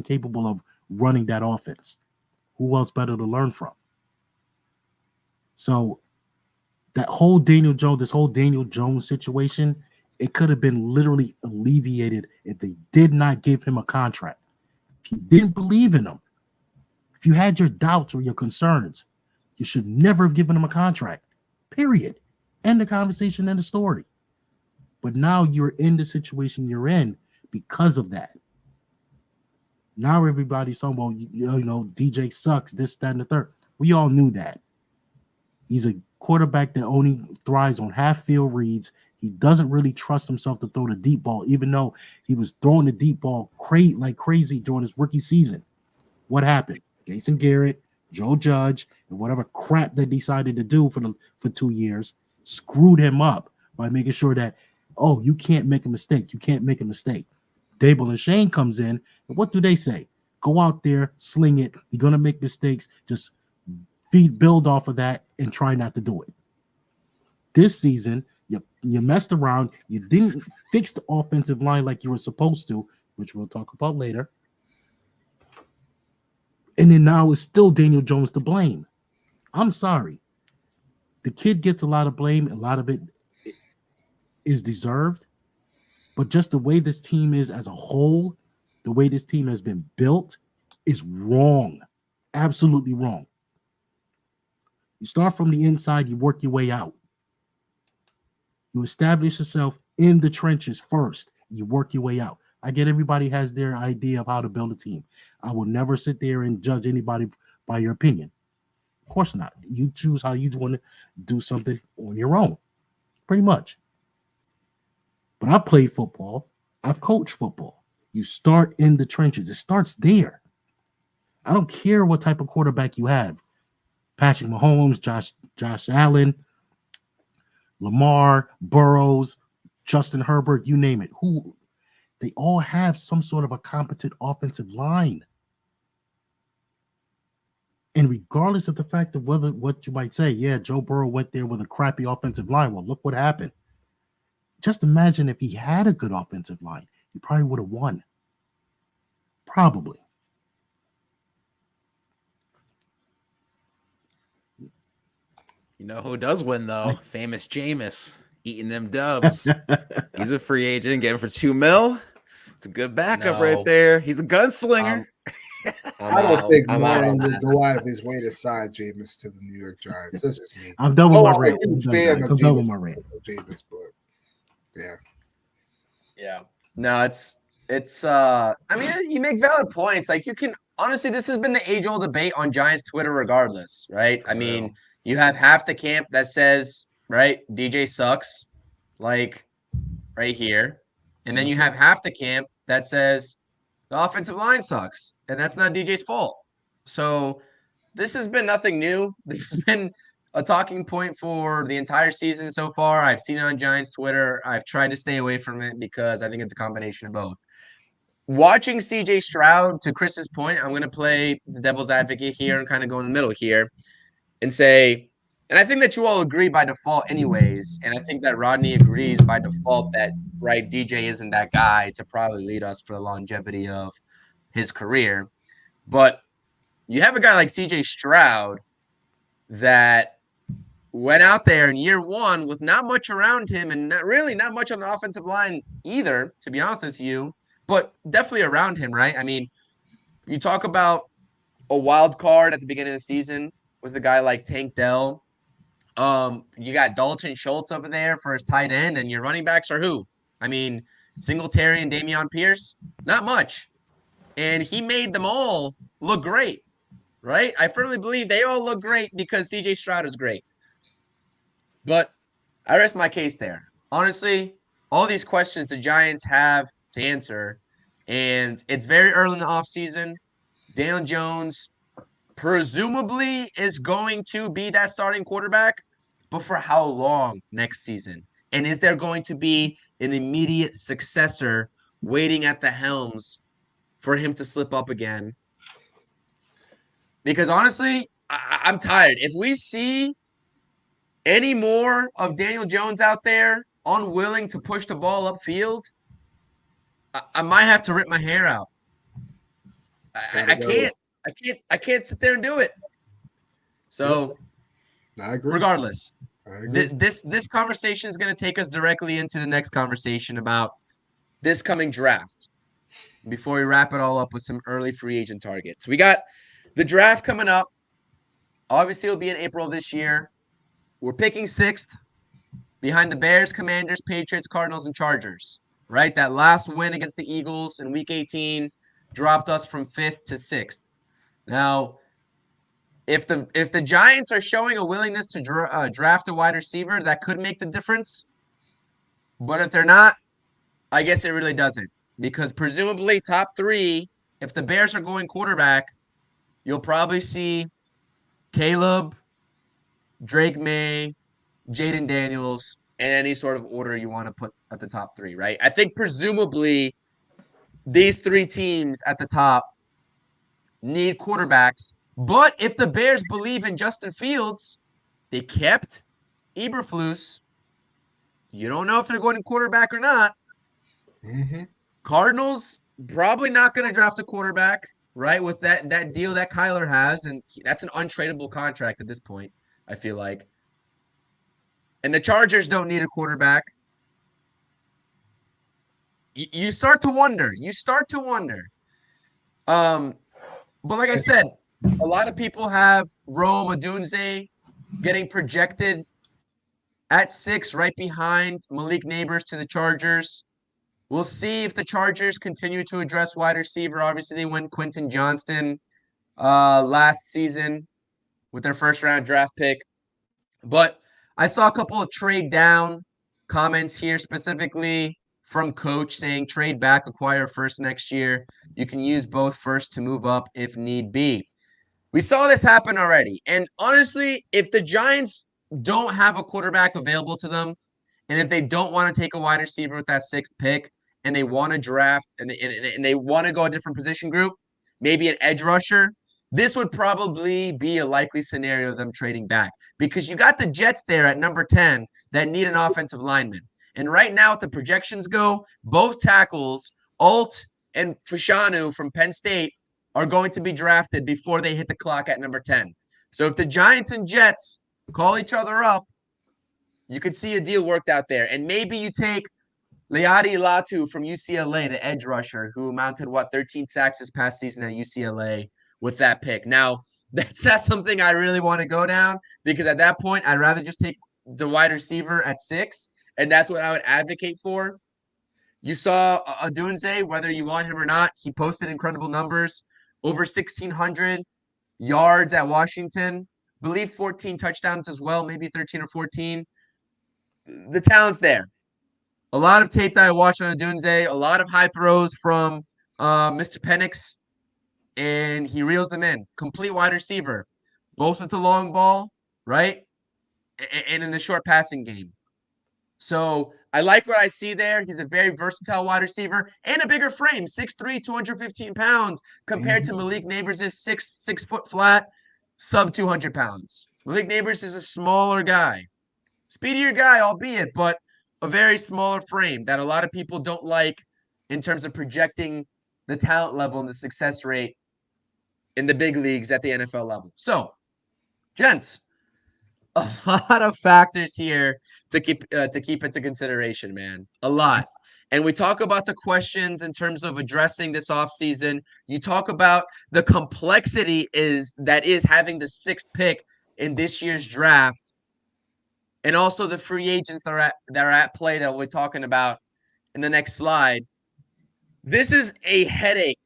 D: capable of running that offense. Who else better to learn from? So this whole Daniel Jones situation, it could have been literally alleviated if they did not give him a contract. If you didn't believe in him, if you had your doubts or your concerns, you should never have given him a contract. Period. End the conversation, end the story. But now you're in the situation you're in because of that. Now everybody's talking about, DJ sucks, this, that, and the third. We all knew that. He's a quarterback that only thrives on half-field reads. He doesn't really trust himself to throw the deep ball, even though he was throwing the deep ball like crazy during his rookie season. What happened? Jason Garrett, Joe Judge, and whatever crap they decided to do for 2 years screwed him up by making sure that, oh, you can't make a mistake. You can't make a mistake. Dable and Shane comes in, and what do they say? Go out there, sling it. You're going to make mistakes. Just build off of that and try not to do it. This season, you messed around. You didn't fix the offensive line like you were supposed to, which we'll talk about later. And then now it's still Daniel Jones to blame. I'm sorry. The kid gets a lot of blame. A lot of it is deserved. But just the way this team is as a whole, the way this team has been built is wrong. Absolutely wrong. You start from the inside, you work your way out. You establish yourself in the trenches first. You work your way out. I get everybody has their idea of how to build a team. I will never sit there and judge anybody by your opinion. Of course not. You choose how you want to do something on your own, pretty much. But I played football. I've coached football. You start in the trenches. It starts there. I don't care what type of quarterback you have. Patrick Mahomes, Josh Allen, Lamar, Burrows, Justin Herbert, you name it. They all have some sort of a competent offensive line. And regardless of the fact of what you might say, yeah, Joe Burrow went there with a crappy offensive line. Well, look what happened. Just imagine if he had a good offensive line, he probably would have won. Probably.
B: You know who does win, though? Famous Jameis. eating them dubs. He's a free agent, get him for $2 million. It's a good backup right there. He's a gunslinger.
C: I don't think Marlon would go out of his way to sign Jameis to the New York Giants. That's just me.
D: I'm done with my rant. I'm done with my rant.
C: Jameis, but yeah.
A: Yeah. No, it's I mean, you make valid points. Like, you can honestly, this has been the age-old debate on Giants Twitter regardless, right? I mean, you have half the camp that says, right, DJ sucks, like right here. And then you have half the camp that says the offensive line sucks, and that's not DJ's fault. So this has been nothing new. This has been a talking point for the entire season so far. I've seen it on Giants Twitter. I've tried to stay away from it because I think it's a combination of both. Watching CJ Stroud, to Chris's point, I'm going to play the devil's advocate here and kind of go in the middle here and say, and I think that you all agree by default anyways, and I think that Rodney agrees by default that, right, DJ isn't that guy to probably lead us for the longevity of his career. But you have a guy like CJ Stroud that went out there in year one with not much around him and not much on the offensive line either, to be honest with you, but definitely around him, right? I mean, you talk about a wild card at the beginning of the season with a guy like Tank Dell. You got Dalton Schultz over there for his tight end, and your running backs are who? I mean, Singletary and Dameon Pierce, not much. And he made them all look great, right? I firmly believe they all look great because CJ Stroud is great. But I rest my case there. Honestly, all these questions the Giants have to answer, and it's very early in the offseason. Daniel Jones presumably is going to be that starting quarterback, but for how long next season? And is there going to be an immediate successor waiting at the helms for him to slip up again? Because honestly, I'm tired. If we see any more of Daniel Jones out there unwilling to push the ball upfield, I might have to rip my hair out. I can't sit there and do it. So,
C: I agree.
A: Regardless, this conversation is going to take us directly into the next conversation about this coming draft. Before we wrap it all up with some early free agent targets, we got the draft coming up. Obviously, it'll be in April of this year. We're picking 6th behind the Bears, Commanders, Patriots, Cardinals, and Chargers. Right, that last win against the Eagles in Week 18 dropped us from 5th to 6th. Now, if the Giants are showing a willingness to draft a wide receiver, that could make the difference. But if they're not, I guess it really doesn't. Because presumably top 3, if the Bears are going quarterback, you'll probably see Caleb, Drake May, Jaden Daniels, and any sort of order you want to put at the top 3, right? I think presumably these 3 teams at the top need quarterbacks. But if the Bears believe in Justin Fields, they kept Eberflus. You don't know if they're going to quarterback or not.
C: Mm-hmm.
A: Cardinals probably not going to draft a quarterback, right, with that deal that Kyler has. And that's an untradeable contract at this point, I feel like. And the Chargers don't need a quarterback. You start to wonder. But like I said, a lot of people have Rome Odunze getting projected at 6, right behind Malik Neighbors to the Chargers. We'll see if the Chargers continue to address wide receiver. Obviously, they went Quentin Johnston last season with their first-round draft pick. But I saw a couple of trade down comments here, specifically from Coach saying trade back, acquire first next year. You can use both first to move up if need be. We saw this happen already. And honestly, if the Giants don't have a quarterback available to them, and if they don't want to take a wide receiver with that 6th pick, and they want to draft and they want to go a different position group, maybe an edge rusher, this would probably be a likely scenario of them trading back because you got the Jets there at number 10 that need an offensive lineman. And right now, if the projections go, both tackles, Alt and Fashanu from Penn State, are going to be drafted before they hit the clock at number 10. So if the Giants and Jets call each other up You could see a deal worked out there. And maybe you take Leati Latu from UCLA, the edge rusher, who mounted, 13 sacks this past season at UCLA with that pick. Now, that's not something I really want to go down because at that point, I'd rather just take the wide receiver at 6, and that's what I would advocate for. You saw Odunze, whether you want him or not, he posted incredible numbers, over 1,600 yards at Washington, I believe 14 touchdowns as well, maybe 13 or 14. The talent's there. A lot of tape that I watched on Odunze, a lot of high throws from Mr. Penix, and he reels them in. Complete wide receiver, both with the long ball, right, and in the short passing game. So I like what I see there. He's a very versatile wide receiver and a bigger frame, 6'3", 215 pounds, compared to Malik Neighbors' 6 foot flat, sub 200 pounds. Malik Neighbors is a smaller guy, speedier guy, albeit, but a very smaller frame that a lot of people don't like in terms of projecting the talent level and the success rate in the big leagues at the NFL level. So, gents, a lot of factors here to keep into consideration, man. A lot. And we talk about the questions in terms of addressing this offseason. You talk about the complexity that is having the 6th pick in this year's draft, and also the free agents that are at play that we're talking about in the next slide. This is a headache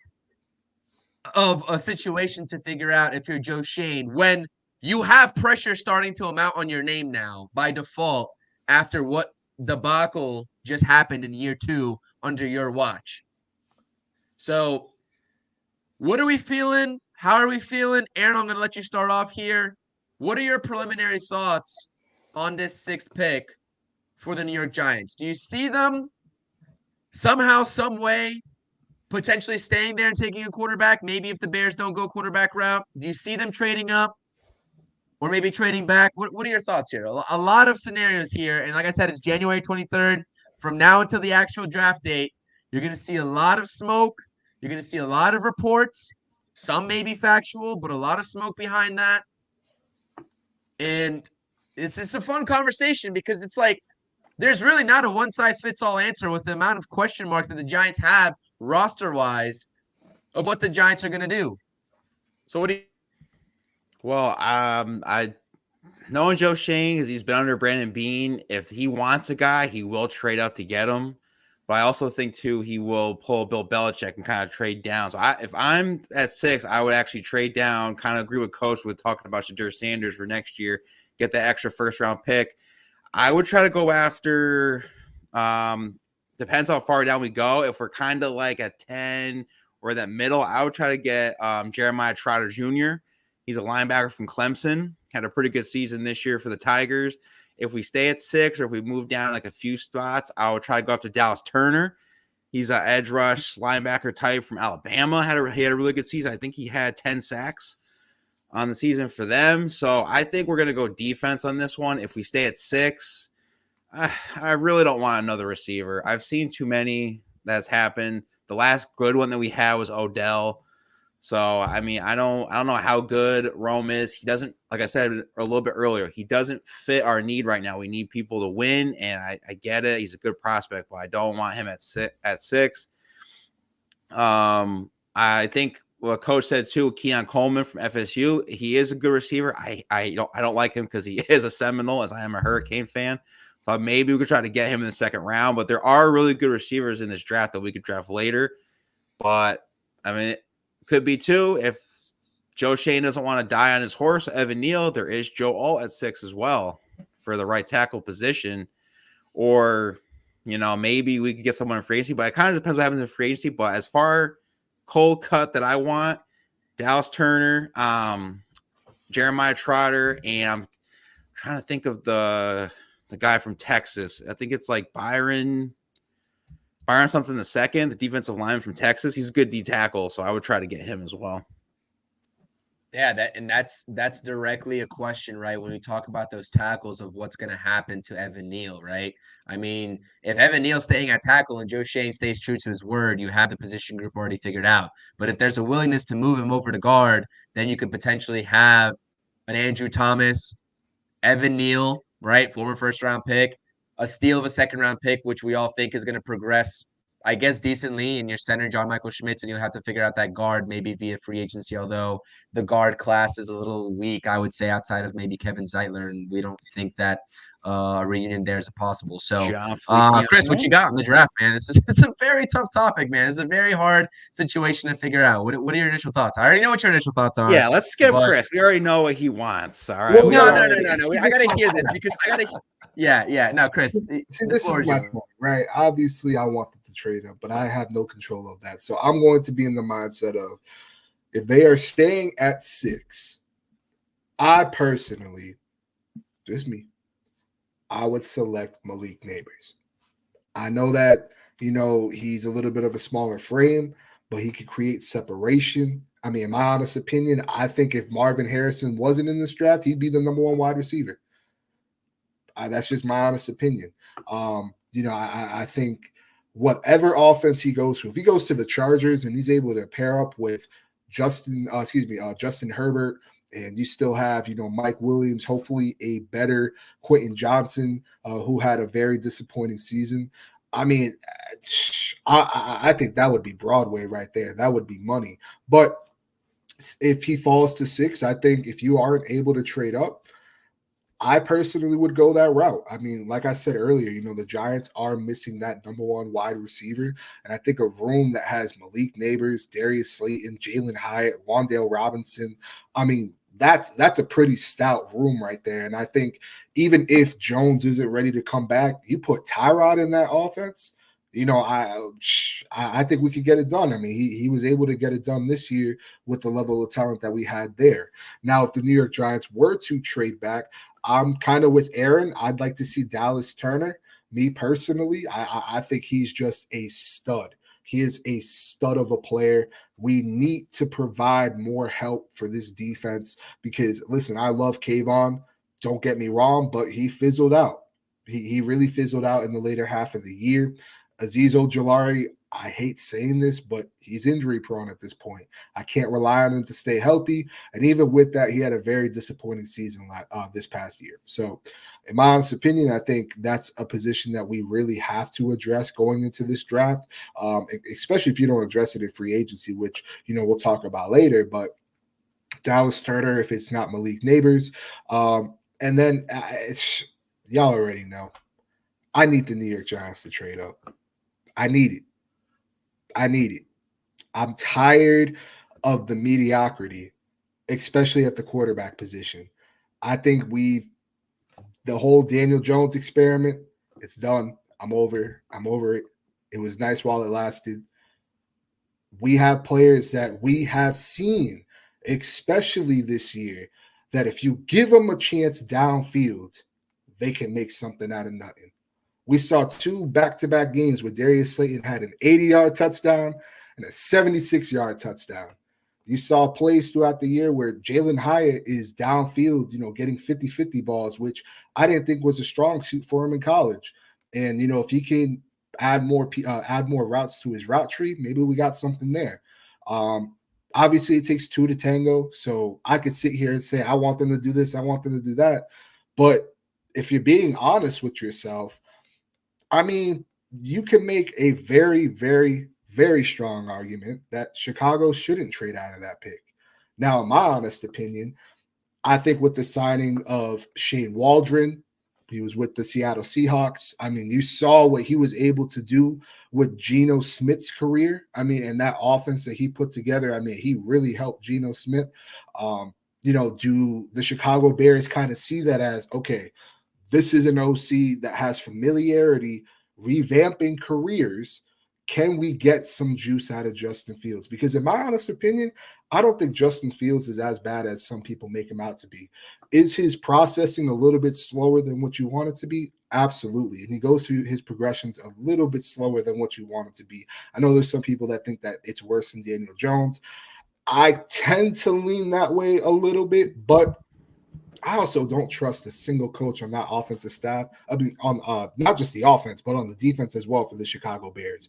A: of a situation to figure out if you're Joe Schoen when you have pressure starting to amount on your name now by default after what debacle just happened in year 2 under your watch. So what are we feeling? How are we feeling? Aaron, I'm going to let you start off here. What are your preliminary thoughts on this 6th pick for the New York Giants? Do you see them somehow, some way, potentially staying there and taking a quarterback? Maybe if the Bears don't go quarterback route, do you see them trading up or maybe trading back? What are your thoughts here? A lot of scenarios here. And like I said, it's January 23rd. From now until the actual draft date, you're going to see a lot of smoke. You're going to see a lot of reports. Some may be factual, but a lot of smoke behind that. And it's a fun conversation because it's like there's really not a one-size-fits-all answer with the amount of question marks that the Giants have roster-wise of what the Giants are going to do. So what do you –
B: Well, I knowing Joe Schoen, because he's been under Brandon Beane, if he wants a guy, he will trade up to get him. But I also think, too, he will pull Bill Belichick and kind of trade down. So if I'm at 6, I would actually trade down, kind of agree with Coach with talking about Shadur Sanders for next year, get that extra first-round pick. I would try to go after depends how far down we go. If we're kind of like at 10 or that middle, I would try to get Jeremiah Trotter Jr. He's a linebacker from Clemson. Had a pretty good season this year for the Tigers. If we stay at 6 or if we move down like a few spots, I would try to go up to Dallas Turner. He's an edge rush linebacker type from Alabama. He had a really good season. I think he had 10 sacks on the season for them. So I think we're going to go defense on this one. If we stay at 6, I really don't want another receiver. I've seen too many that's happened. The last good one that we had was Odell. So, I mean, I don't know how good Rome is. He doesn't, like I said a little bit earlier, he doesn't fit our need right now. We need people to win, and I get it. He's a good prospect, but I don't want him at 6. I think what Coach said too, Keon Coleman from FSU, he is a good receiver. I don't like him because he is a Seminole, as I am a Hurricane fan. So maybe we could try to get him in the 2nd round. But there are really good receivers in this draft that we could draft later. But I mean, it could be too. If Joe Schoen doesn't want to die on his horse, Evan Neal, there is Joe Alt at 6 as well for the right tackle position. Or, maybe we could get someone in free agency. But it kind of depends what happens in free agency. But as far cold cut that I want, Dallas Turner, Jeremiah Trotter, and I'm trying to think of the guy from Texas. I think it's like Byron something the second, the defensive lineman from Texas. He's a good D tackle, so I would try to get him as well.
A: Yeah, that's directly a question, right? When we talk about those tackles of what's going to happen to Evan Neal, right? I mean, if Evan Neal's staying at tackle and Joe Schoen stays true to his word, you have the position group already figured out. But if there's a willingness to move him over to guard, then you could potentially have an Andrew Thomas, Evan Neal, right? Former first-round pick, a steal of a second-round pick, which we all think is going to progress, I guess, decently. In your center, John Michael Schmitz, and you'll have to figure out that guard maybe via free agency, although the guard class is a little weak, I would say, outside of maybe Kevin Zeitler, and we don't think that a reunion there is possible. So, Chris, what you got in the draft, man? It's a very tough topic, man. It's a very hard situation to figure out. What are your initial thoughts? I already know what your initial thoughts are.
B: Yeah, let's skip Chris. We already know what he wants. All right.
C: Well,
A: no. I gotta hear this because I gotta. Yeah. No, Chris.
C: See, this is my point, right? Obviously, I wanted to trade him, but I have no control of that. So I'm going to be in the mindset of if they are staying at 6, I personally, just me, I would select Malik Neighbors. I know that, he's a little bit of a smaller frame, but he could create separation. I mean, in my honest opinion, I think if Marvin Harrison wasn't in this draft, he'd be the number 1 wide receiver. That's just my honest opinion. I think whatever offense he goes to, if he goes to the Chargers and he's able to pair up with Justin Herbert, and you still have, Mike Williams, hopefully a better Quentin Johnson, who had a very disappointing season. I mean, I think that would be Broadway right there. That would be money. But if he falls to 6, I think if you aren't able to trade up, I personally would go that route. I mean, like I said earlier, the Giants are missing that number 1 wide receiver. And I think a room that has Malik Neighbors, Darius Slayton, Jalen Hyatt, Wan'Dale Robinson, I mean, that's a pretty stout room right there. And I think even if Jones isn't ready to come back, you put Tyrod in that offense, I think we could get it done. I mean, he was able to get it done this year with the level of talent that we had there. Now, if the New York Giants were to trade back, I'm kind of with Aaron. I'd like to see Dallas Turner. Me personally, I think he's just a stud. He is a stud of a player. We need to provide more help for this defense because, listen, I love Kayvon. Don't get me wrong, but he fizzled out. He really fizzled out in the later half of the year. Azeez Ojulari, I hate saying this, but he's injury prone at this point. I can't rely on him to stay healthy. And even with that, he had a very disappointing season this past year. So in my honest opinion, I think that's a position that we really have to address going into this draft, especially if you don't address it in free agency, which, we'll talk about later. But Dallas Turner, if it's not Malik Neighbors. And then y'all already know, I need the New York Giants to trade up. I need it. I'm tired of the mediocrity, especially at the quarterback position. I think the whole Daniel Jones experiment, it's done. I'm over it. It was nice while it lasted. We have players that we have seen, especially this year, that if you give them a chance downfield, they can make something out of nothing. We saw 2 back-to-back games where Darius Slayton had an 80-yard touchdown and a 76-yard touchdown. You saw plays throughout the year where Jalen Hyatt is downfield, getting 50-50 balls, which I didn't think was a strong suit for him in college. And, if he can add more routes to his route tree, maybe we got something there. Obviously, it takes 2 to tango. So I could sit here and say, I want them to do this, I want them to do that. But if you're being honest with yourself, I mean, you can make a very, very, very strong argument that Chicago shouldn't trade out of that pick. Now, in my honest opinion, I think with the signing of Shane Waldron, he was with the Seattle Seahawks. I mean, you saw what he was able to do with Geno Smith's career. I mean, and that offense that he put together, I mean, he really helped Geno Smith. Do the Chicago Bears kind of see that as, okay, this is an OC that has familiarity revamping careers. Can we get some juice out of Justin Fields? Because in my honest opinion, I don't think Justin Fields is as bad as some people make him out to be. Is his processing a little bit slower than what you want it to be? Absolutely. And he goes through his progressions a little bit slower than what you want it to be. I know there's some people that think that it's worse than Daniel Jones. I tend to lean that way a little bit, but I also don't trust a single coach on that offensive staff. I mean, on not just the offense, but on the defense as well for the Chicago Bears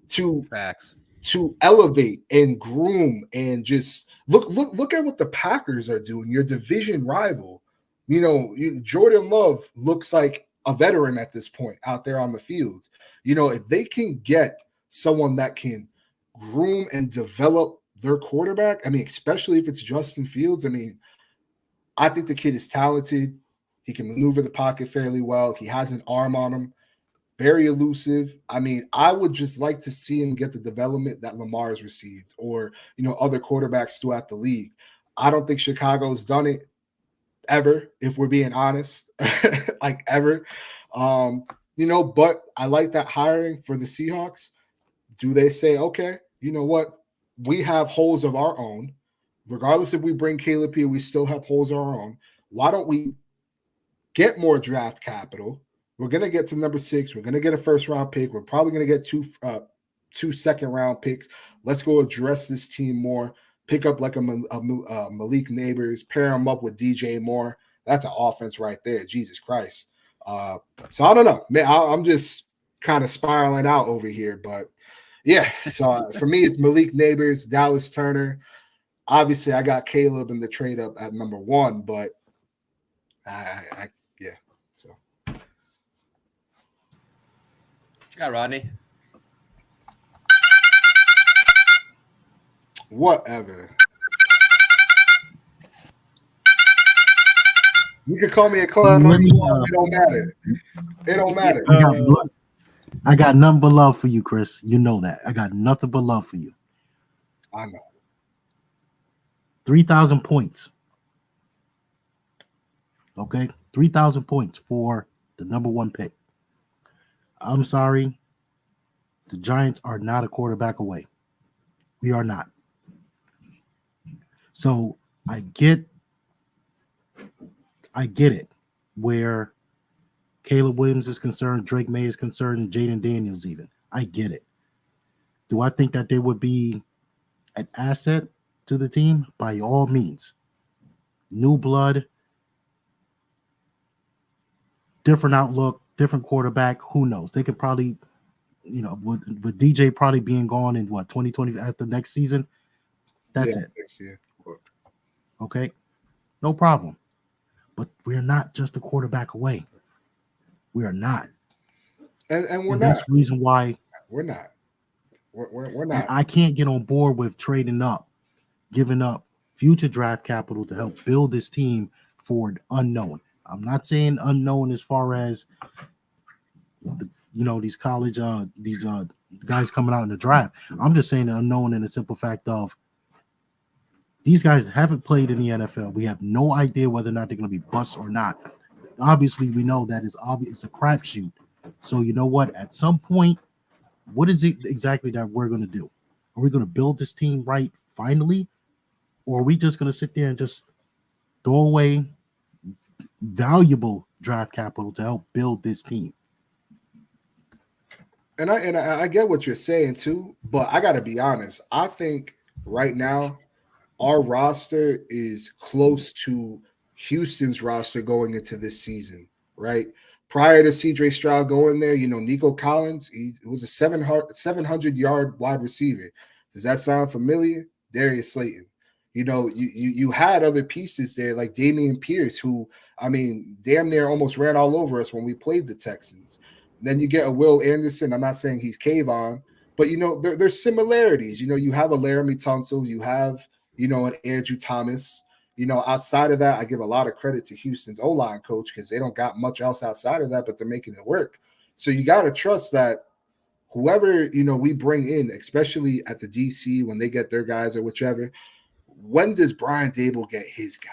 C: to elevate and groom and just look at what the Packers are doing, your division rival. Jordan Love looks like a veteran at this point out there on the field. If they can get someone that can groom and develop their quarterback, I mean, especially if it's Justin Fields, I mean, I think the kid is talented. He can maneuver the pocket fairly well. He has an arm on him, very elusive. I mean, I would just like to see him get the development that Lamar has received, or other quarterbacks throughout the league. I don't think Chicago's done it ever, if we're being honest, like ever. But I like that hiring for the Seahawks. Do they say, okay, you know what? We have holes of our own. Regardless if we bring Caleb here, we still have holes of our own. Why don't we get more draft capital? We're going to get to number 6. We're going to get a first-round pick. We're probably going to get two second-round picks. Let's go address this team more. Pick up like a Malik Neighbors, pair him up with DJ Moore. That's an offense right there. Jesus Christ. So I don't know. Man, I'm just kind of spiraling out over here. But, yeah, so for me, it's Malik Neighbors, Dallas Turner. Obviously, I got Caleb in the trade up at number 1, but yeah. So
A: what you got, Rodney?
C: Whatever. You can call me a clown. It don't matter. It don't matter.
D: I got nothing but love for you, Chris. You know that. I got nothing but love for you.
C: I know.
D: 3,000 points. Okay? 3,000 points for the number 1 pick. I'm sorry. The Giants are not a quarterback away. We are not. So I get it where Caleb Williams is concerned, Drake May is concerned, and Jaden Daniels even. I get it. Do I think that they would be an asset to the team? By all means. New blood, different outlook, different quarterback. Who knows? They could probably, with DJ probably being gone in 2020 at the next season. That's it.
C: Next year.
D: Okay. No problem. But we're not just a quarterback away. We are not.
C: And we're not.
D: That's the reason why
C: we're not. We're not.
D: I can't get on board with trading up, giving up future draft capital to help build this team for the unknown. I'm not saying unknown as far as these college guys coming out in the draft. I'm just saying the unknown in the simple fact of these guys haven't played in the NFL. We have no idea whether or not they're going to be busts or not. Obviously, we know that it's a crapshoot. So you know what? At some point, what is it exactly that we're going to do? Are we going to build this team right finally? Or are we just going to sit there and just throw away valuable draft capital to help build this team?
C: And I get what you're saying too, but I got to be honest. I think right now our roster is close to Houston's roster going into this season, right? Prior to CJ Stroud going there, Nico Collins, he was a 700-yard wide receiver. Does that sound familiar? Darius Slayton. You had other pieces there like Damian Pierce, who, I mean, damn near almost ran all over us when we played the Texans. Then you get a Will Anderson. I'm not saying he's Kayvon, but, there's similarities. You have a Laramie Tunsil. You have, an Andrew Thomas. Outside of that, I give a lot of credit to Houston's O-line coach because they don't got much else outside of that, but they're making it work. So you got to trust that whoever, we bring in, especially at the DC when they get their guys or whichever, when does Brian Dable get his guy?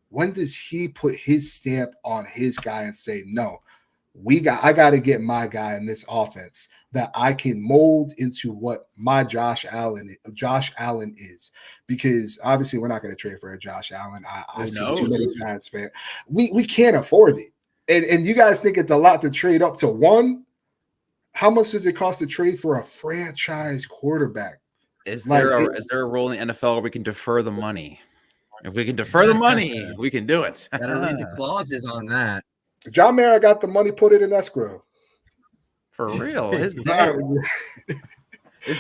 C: When does he put his stamp on his guy and say, no, I got to get my guy in this offense that I can mold into what my Josh Allen is, because obviously we're not going to trade for a Josh Allen. I've seen too many Giants fans. We can't afford it. And you guys think it's a lot to trade up to 1? How much does it cost to trade for a franchise quarterback?
B: Is there a rule in the NFL where we can defer the money? If we can defer the money, we can do it.
A: Gotta read the clauses on that.
C: John Mara got the money, put it in escrow.
B: For real. His dad.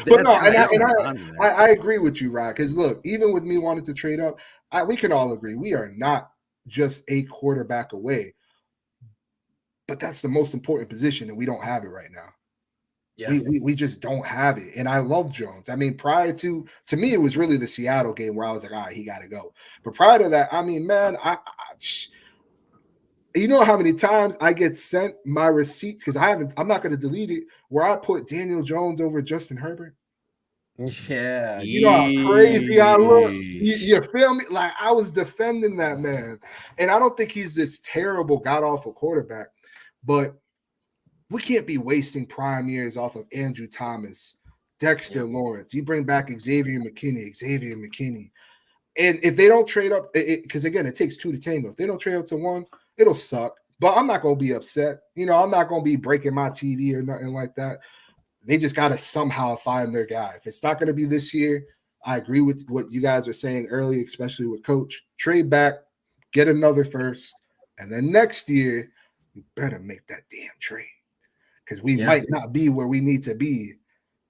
C: But no, I agree with you, Rod. Because look, even with me wanting to trade up, we can all agree we are not just a quarterback away. But that's the most important position, and we don't have it right now. Yeah. We just don't have it. And I love Jones. I mean, prior to me, it was really the Seattle game where I was like, all right, he got to go. But prior to that, I mean, man, you know how many times I get sent my receipts because I'm not going to delete it, where I put Daniel Jones over Justin Herbert.
A: Yeah.
C: You know how crazy I look? You feel me? Like, I was defending that man. And I don't think he's this terrible, god-awful quarterback. But we can't be wasting prime years off of Andrew Thomas, Dexter Lawrence. You bring back Xavier McKinney. And if they don't trade up, because again, it takes 2 to tango. If they don't trade up to 1, it'll suck. But I'm not going to be upset. You know, I'm not going to be breaking my TV or nothing like that. They just got to somehow find their guy. If it's not going to be this year, I agree with what you guys are saying early, especially with Coach. Trade back, get another first, and then next year, you better make that damn trade. Because we might not be where we need to be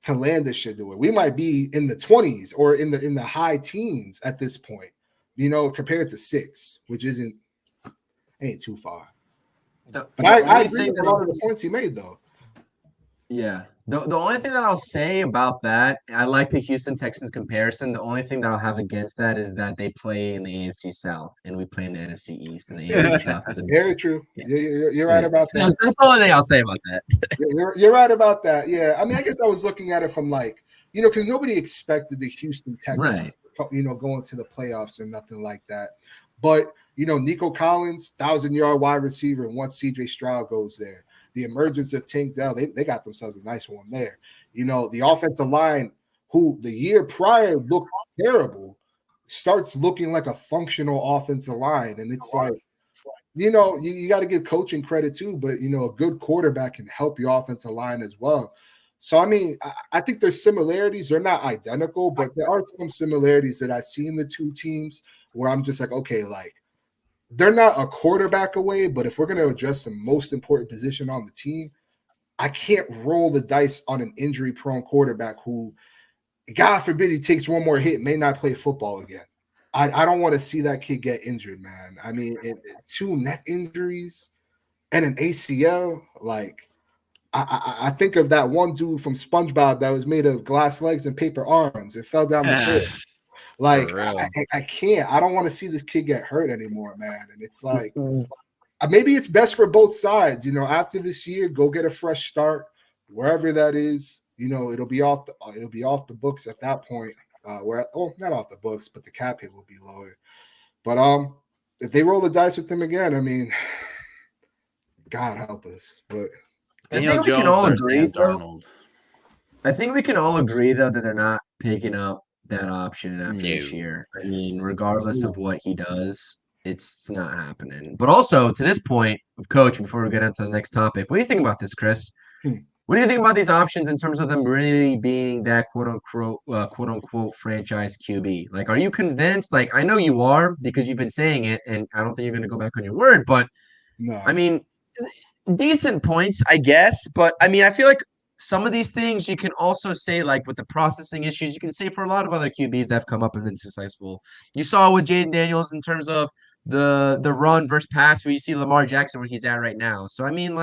C: to land this shit. We might be in the 20s or in the high teens at this point, you know, compared to 6, which ain't too far. But I agree with a lot of the points you made, though.
A: Yeah. The only thing that I'll say about that, I like the Houston Texans comparison. The only thing that I'll have against that is that they play in the AFC South and we play in the NFC East, and the AFC South is
C: very true. You're right about that.
A: That's the only thing I'll say about that.
C: You're right about that. Yeah. I mean, I guess I was looking at it from like, you know, because nobody expected the Houston Texans, you know, going to the playoffs or nothing like that. But, you know, Nico Collins, 1,000-yard wide receiver, and once CJ Stroud goes there. The emergence of Tank Dell, they got themselves a nice one there. You know, the offensive line, who the year prior looked terrible, starts looking like a functional offensive line. And it's like, you know, you got to give coaching credit too, but, you know, a good quarterback can help your offensive line as well. So, I mean, I think there's similarities. They're not identical, but there are some similarities that I see in the two teams where I'm just like, okay, like, they're not a quarterback away, but if we're going to address the most important position on the team, I can't roll the dice on an injury-prone quarterback who, God forbid, he takes one more hit, may not play football again. I don't want to see that kid get injured, man. I mean, 2 neck injuries and an ACL, like, I think of that one dude from SpongeBob that was made of glass legs and paper arms and fell down the stairs. Like, I can't. I don't want to see this kid get hurt anymore, man. And it's like, maybe it's best for both sides. You know, after this year, go get a fresh start wherever that is. You know, it'll be off the books at that point. Not off the books, but the cap hit will be lower. But if they roll the dice with him again, I mean, God help us. But
A: I think we can all agree, though. I think we can all agree, though, that they're not picking up that option after this year. I mean, regardless of what he does, it's not happening. But also, to this point of coaching, before we get into the next topic, what do you think about this, Chris? What do you think about these options in terms of them really being that quote unquote franchise QB? Like, are you convinced? Like, I know you are because you've been saying it, and I don't think you're going to go back on your word. But
C: no,
A: I mean, decent points, I guess. But I mean, I feel like some of these things you can also say, like with the processing issues, you can say for a lot of other QBs that have come up and been successful. You saw with Jaden Daniels in terms of the run versus pass, where you see Lamar Jackson where he's at right now. So I mean,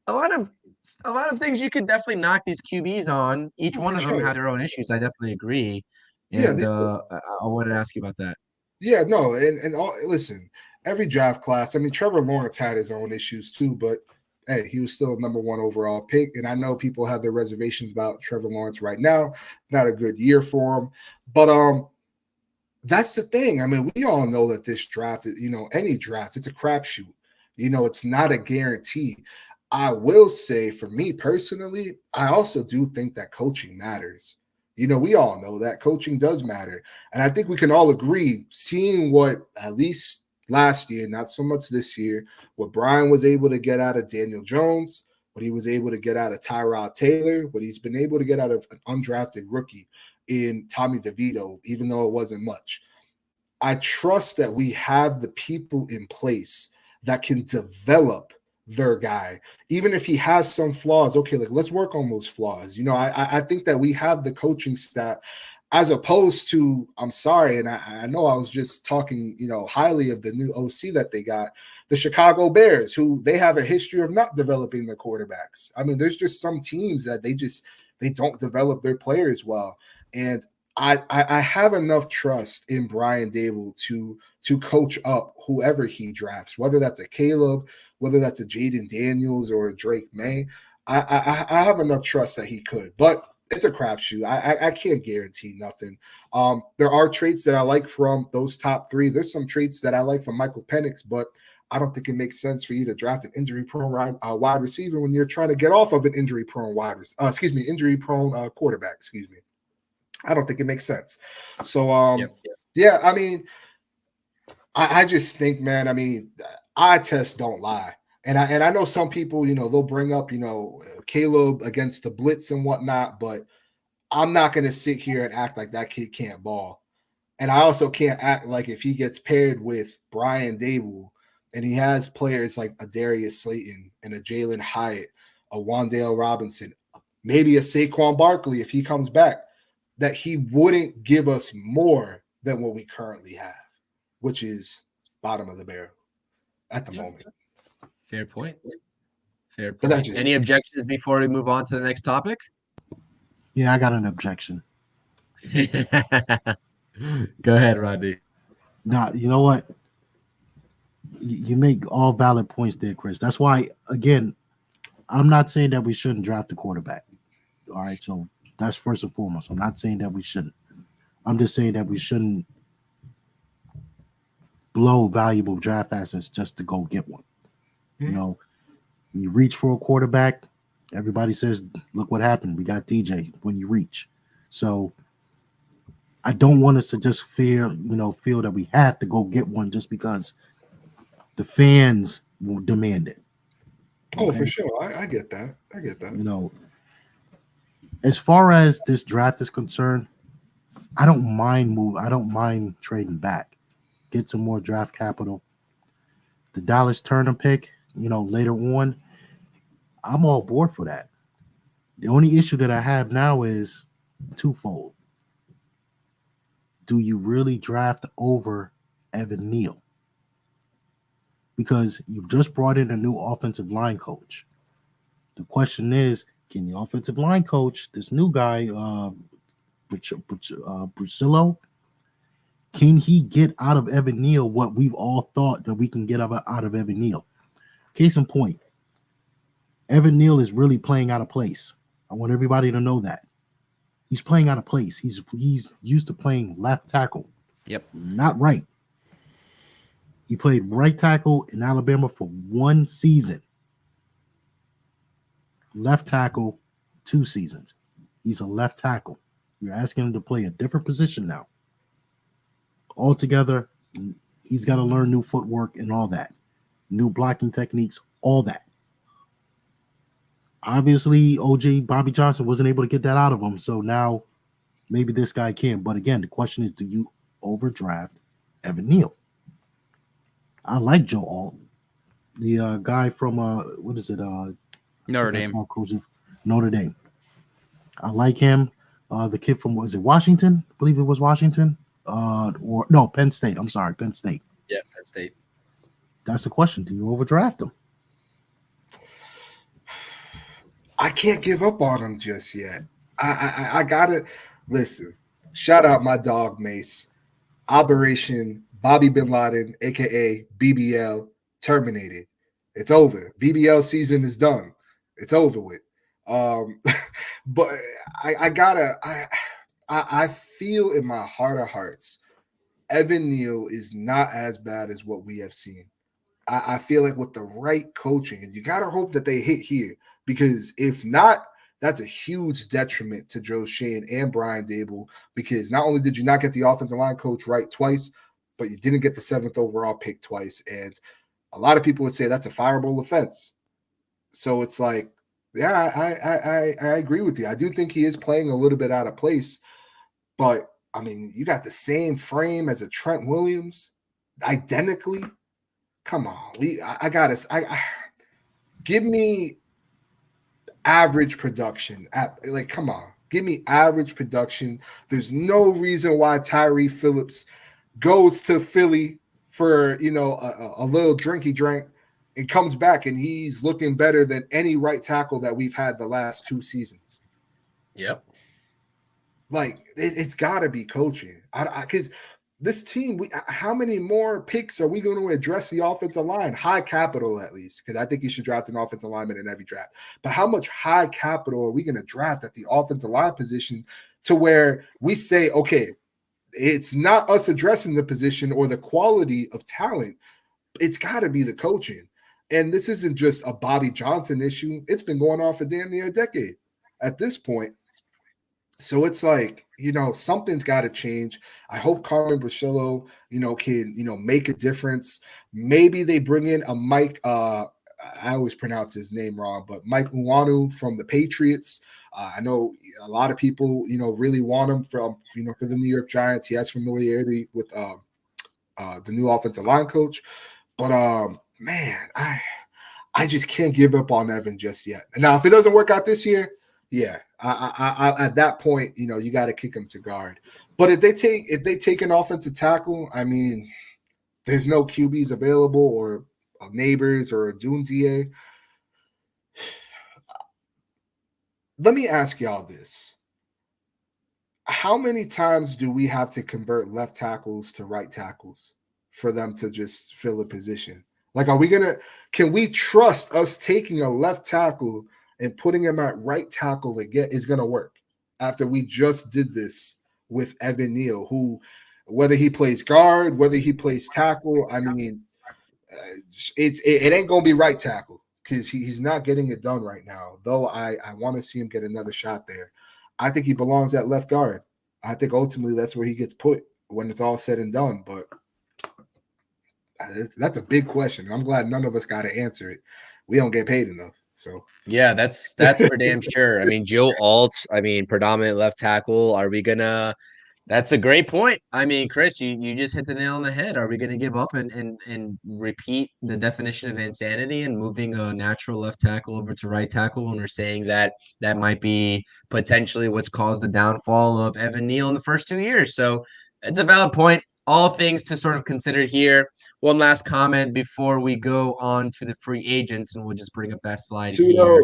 A: a lot of things you could definitely knock these QBs on. Each one of them have their own issues. I definitely agree. And I wanted to ask you about that.
C: Yeah, no, and listen, every draft class. I mean, Trevor Lawrence had his own issues too, but hey, he was still number 1 overall pick. And I know people have their reservations about Trevor Lawrence right now. Not a good year for him. But that's the thing. I mean, we all know that this draft, you know, any draft, it's a crapshoot. You know, it's not a guarantee. I will say, for me personally, I also do think that coaching matters. You know, we all know that coaching does matter. And I think we can all agree, seeing what at least last year, not so much this year, what Brian was able to get out of Daniel Jones, what he was able to get out of Tyrod Taylor, what he's been able to get out of an undrafted rookie in Tommy DeVito, even though it wasn't much. I trust that we have the people in place that can develop their guy, even if he has some flaws. Okay, like, let's work on those flaws. You know, I think that we have the coaching staff. as opposed to, I'm sorry, and I know I was just talking, highly of the new OC that they got, the Chicago Bears, who they have a history of not developing their quarterbacks. I mean, there's just some teams that they don't develop their players well. And I have enough trust in Brian Dable to coach up whoever he drafts, whether that's a Caleb, whether that's a Jaden Daniels or a Drake May. I have enough trust that he could, but it's a crapshoot. I can't guarantee nothing. There are traits that I like from those top three. There's some traits that I like from Michael Penix, but I don't think it makes sense for you to draft an injury-prone wide receiver when you're trying to get off of an injury-prone injury-prone quarterback. Excuse me. I don't think it makes sense. So, yeah, I mean, I just think, man, I mean, eye tests don't lie. And I know some people, they'll bring up, Caleb against the blitz and whatnot, but I'm not going to sit here and act like that kid can't ball. And I also can't act like if he gets paired with Brian Dable and he has players like a Darius Slayton and a Jalen Hyatt, a Wan'Dale Robinson, maybe a Saquon Barkley if he comes back, that he wouldn't give us more than what we currently have, which is bottom of the barrel at the moment.
A: Fair point. Any objections before we move on to the next topic?
D: Yeah, I got an objection.
A: Go ahead, Rodney.
D: Now, you know what? You make all valid points there, Chris. That's why, again, I'm not saying that we shouldn't draft a quarterback. All right, so that's first and foremost. I'm not saying that we shouldn't. I'm just saying that we shouldn't blow valuable draft assets just to go get one. Mm-hmm. You reach for a quarterback, everybody says, look what happened. We got DJ when you reach. So I don't want us to just feel that we have to go get one just because the fans will demand it.
C: Okay? Oh, for sure. I get that.
D: As far as this draft is concerned, I don't mind trading back, get some more draft capital. The Dallas Turner pick, later on, I'm all aboard for that. The only issue that I have now is twofold. Do you really draft over Evan Neal? Because you've just brought in a new offensive line coach. The question is, can the offensive line coach, this new guy, Brusillo, can he get out of Evan Neal what we've all thought that we can get out of Evan Neal? Case in point, Evan Neal is really playing out of place. I want everybody to know that. He's playing out of place. He's used to playing left tackle.
B: Yep.
D: Not right. He played right tackle in Alabama for 1 season. Left tackle 2 seasons. He's a left tackle. You're asking him to play a different position now. Altogether, he's got to learn new footwork and all that. New blocking techniques, all that. Obviously, OG Bobby Johnson wasn't able to get that out of him, so now maybe this guy can. But again, the question is, do you overdraft Evan Neal? I like Joe Alt, the guy from
B: Notre Dame.
D: Notre Dame. I like him. The kid from, was it Washington? I believe it was Washington. Penn State. I'm sorry, Penn State.
A: Yeah, Penn State.
D: That's the question. Do you overdraft him?
C: I can't give up on him just yet. I gotta listen. Shout out my dog Mace. Operation Bobby Bin Laden, aka BBL, terminated. It's over. BBL season is done. It's over with. But I feel in my heart of hearts, Evan Neal is not as bad as what we have seen. I feel like with the right coaching, and you gotta hope that they hit here, because if not, that's a huge detriment to Joe Schoen and Brian Dable, because not only did you not get the offensive line coach right twice, but you didn't get the 7th overall pick twice. And a lot of people would say that's a fireable offense. So it's like, yeah, I agree with you. I do think he is playing a little bit out of place, but I mean, you got the same frame as a Trent Williams, identically. Come on, give me average production. Come on, Give me average production. There's no reason why Tyree Phillips goes to Philly for, a little drinky drink and comes back and he's looking better than any right tackle that we've had the last 2 seasons.
A: Yep.
C: Like, it's got to be coaching. Because this team, how many more picks are we going to address the offensive line? High capital, at least, because I think you should draft an offensive lineman in every draft. But how much high capital are we going to draft at the offensive line position to where we say, okay, it's not us addressing the position or the quality of talent. It's got to be the coaching. And this isn't just a Bobby Johnson issue. It's been going on for damn near a decade at this point. So it's like, something's got to change. I hope Carmen Brachello, can, make a difference. Maybe they bring in a Mike, I always pronounce his name wrong, but Mike Uwanu from the Patriots. I know a lot of people, really want him for the New York Giants. He has familiarity with the new offensive line coach. But, man, I just can't give up on Evan just yet. And now, if it doesn't work out this year, yeah, I at that point, you got to kick him to guard. But if they take an offensive tackle, I mean, there's no QBs available or a Neighbors or a Dunzier. Let me ask y'all this. How many times do we have to convert left tackles to right tackles for them to just fill a position? Like, can we trust us taking a left tackle and putting him at right tackle again is going to work after we just did this with Evan Neal, who, whether he plays guard, whether he plays tackle, I mean, it ain't going to be right tackle because he's not getting it done right now, though I want to see him get another shot there. I think he belongs at left guard. I think ultimately that's where he gets put when it's all said and done, but that's a big question. I'm glad none of us got to answer it. We don't get paid enough. So
A: yeah, that's for damn sure. I mean, Joe Alt, predominant left tackle. Are we gonna? That's a great point. I mean, Chris, you just hit the nail on the head. Are we gonna give up and repeat the definition of insanity and moving a natural left tackle over to right tackle when we're saying that might be potentially what's caused the downfall of Evan Neal in the first 2 years? So it's a valid point. All things to sort of consider here. One last comment before we go on to the free agents, and we'll just bring up that slide here.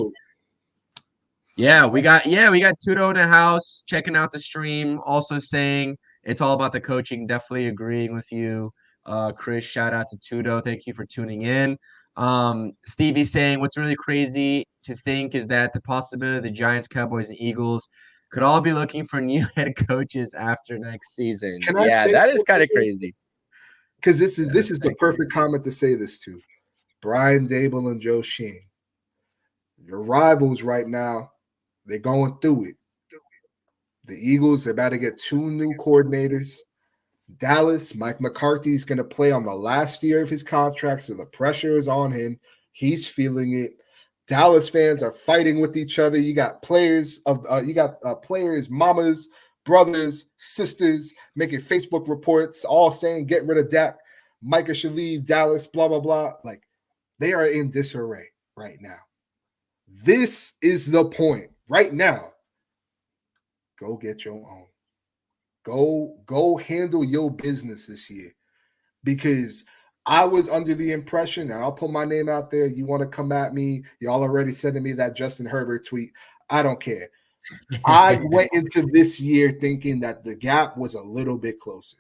A: Yeah, we got Tudo in the house checking out the stream, also saying it's all about the coaching. Definitely agreeing with you, Chris. Shout out to Tudo. Thank you for tuning in. Stevie saying what's really crazy to think is that the possibility of the Giants, Cowboys, and Eagles could all be looking for new head coaches after next season. That is kind of crazy.
C: Because this is the perfect comment to say this to. Brian Dable and Joe Sheen. Your rivals right now, they're going through it. The Eagles, they're about to get 2 new coordinators. Dallas, Mike McCarthy is going to play on the last year of his contract, so the pressure is on him. He's feeling it. Dallas fans are fighting with each other. You got players, mamas, brothers, sisters making Facebook reports, all saying get rid of Dak. Micah should leave Dallas, blah, blah, blah. Like, they are in disarray right now. This is the point right now. Go get your own. Go handle your business this year. Because I was under the impression, and I'll put my name out there. You want to come at me? Y'all already sending me that Justin Herbert tweet. I don't care. I went into this year thinking that the gap was a little bit closer.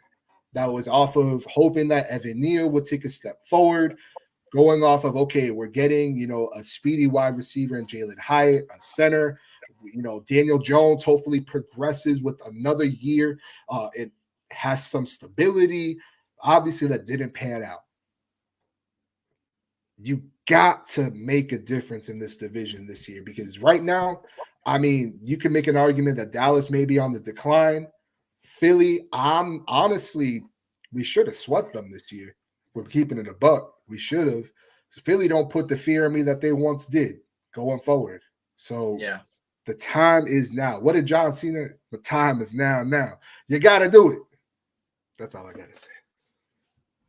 C: That was off of hoping that Evan Neal would take a step forward, going off of, okay, we're getting, a speedy wide receiver in Jalen Hyatt, a center. Daniel Jones hopefully progresses with another year. It has some stability. Obviously, that didn't pan out. You got to make a difference in this division this year because right now, I mean, you can make an argument that Dallas may be on the decline. Philly, we should have swept them this year. We're keeping it a buck. We should have. So Philly don't put the fear in me that they once did going forward. So yeah, the time is now. What did John Cena? The time is now. You got to do it. That's all I got to say.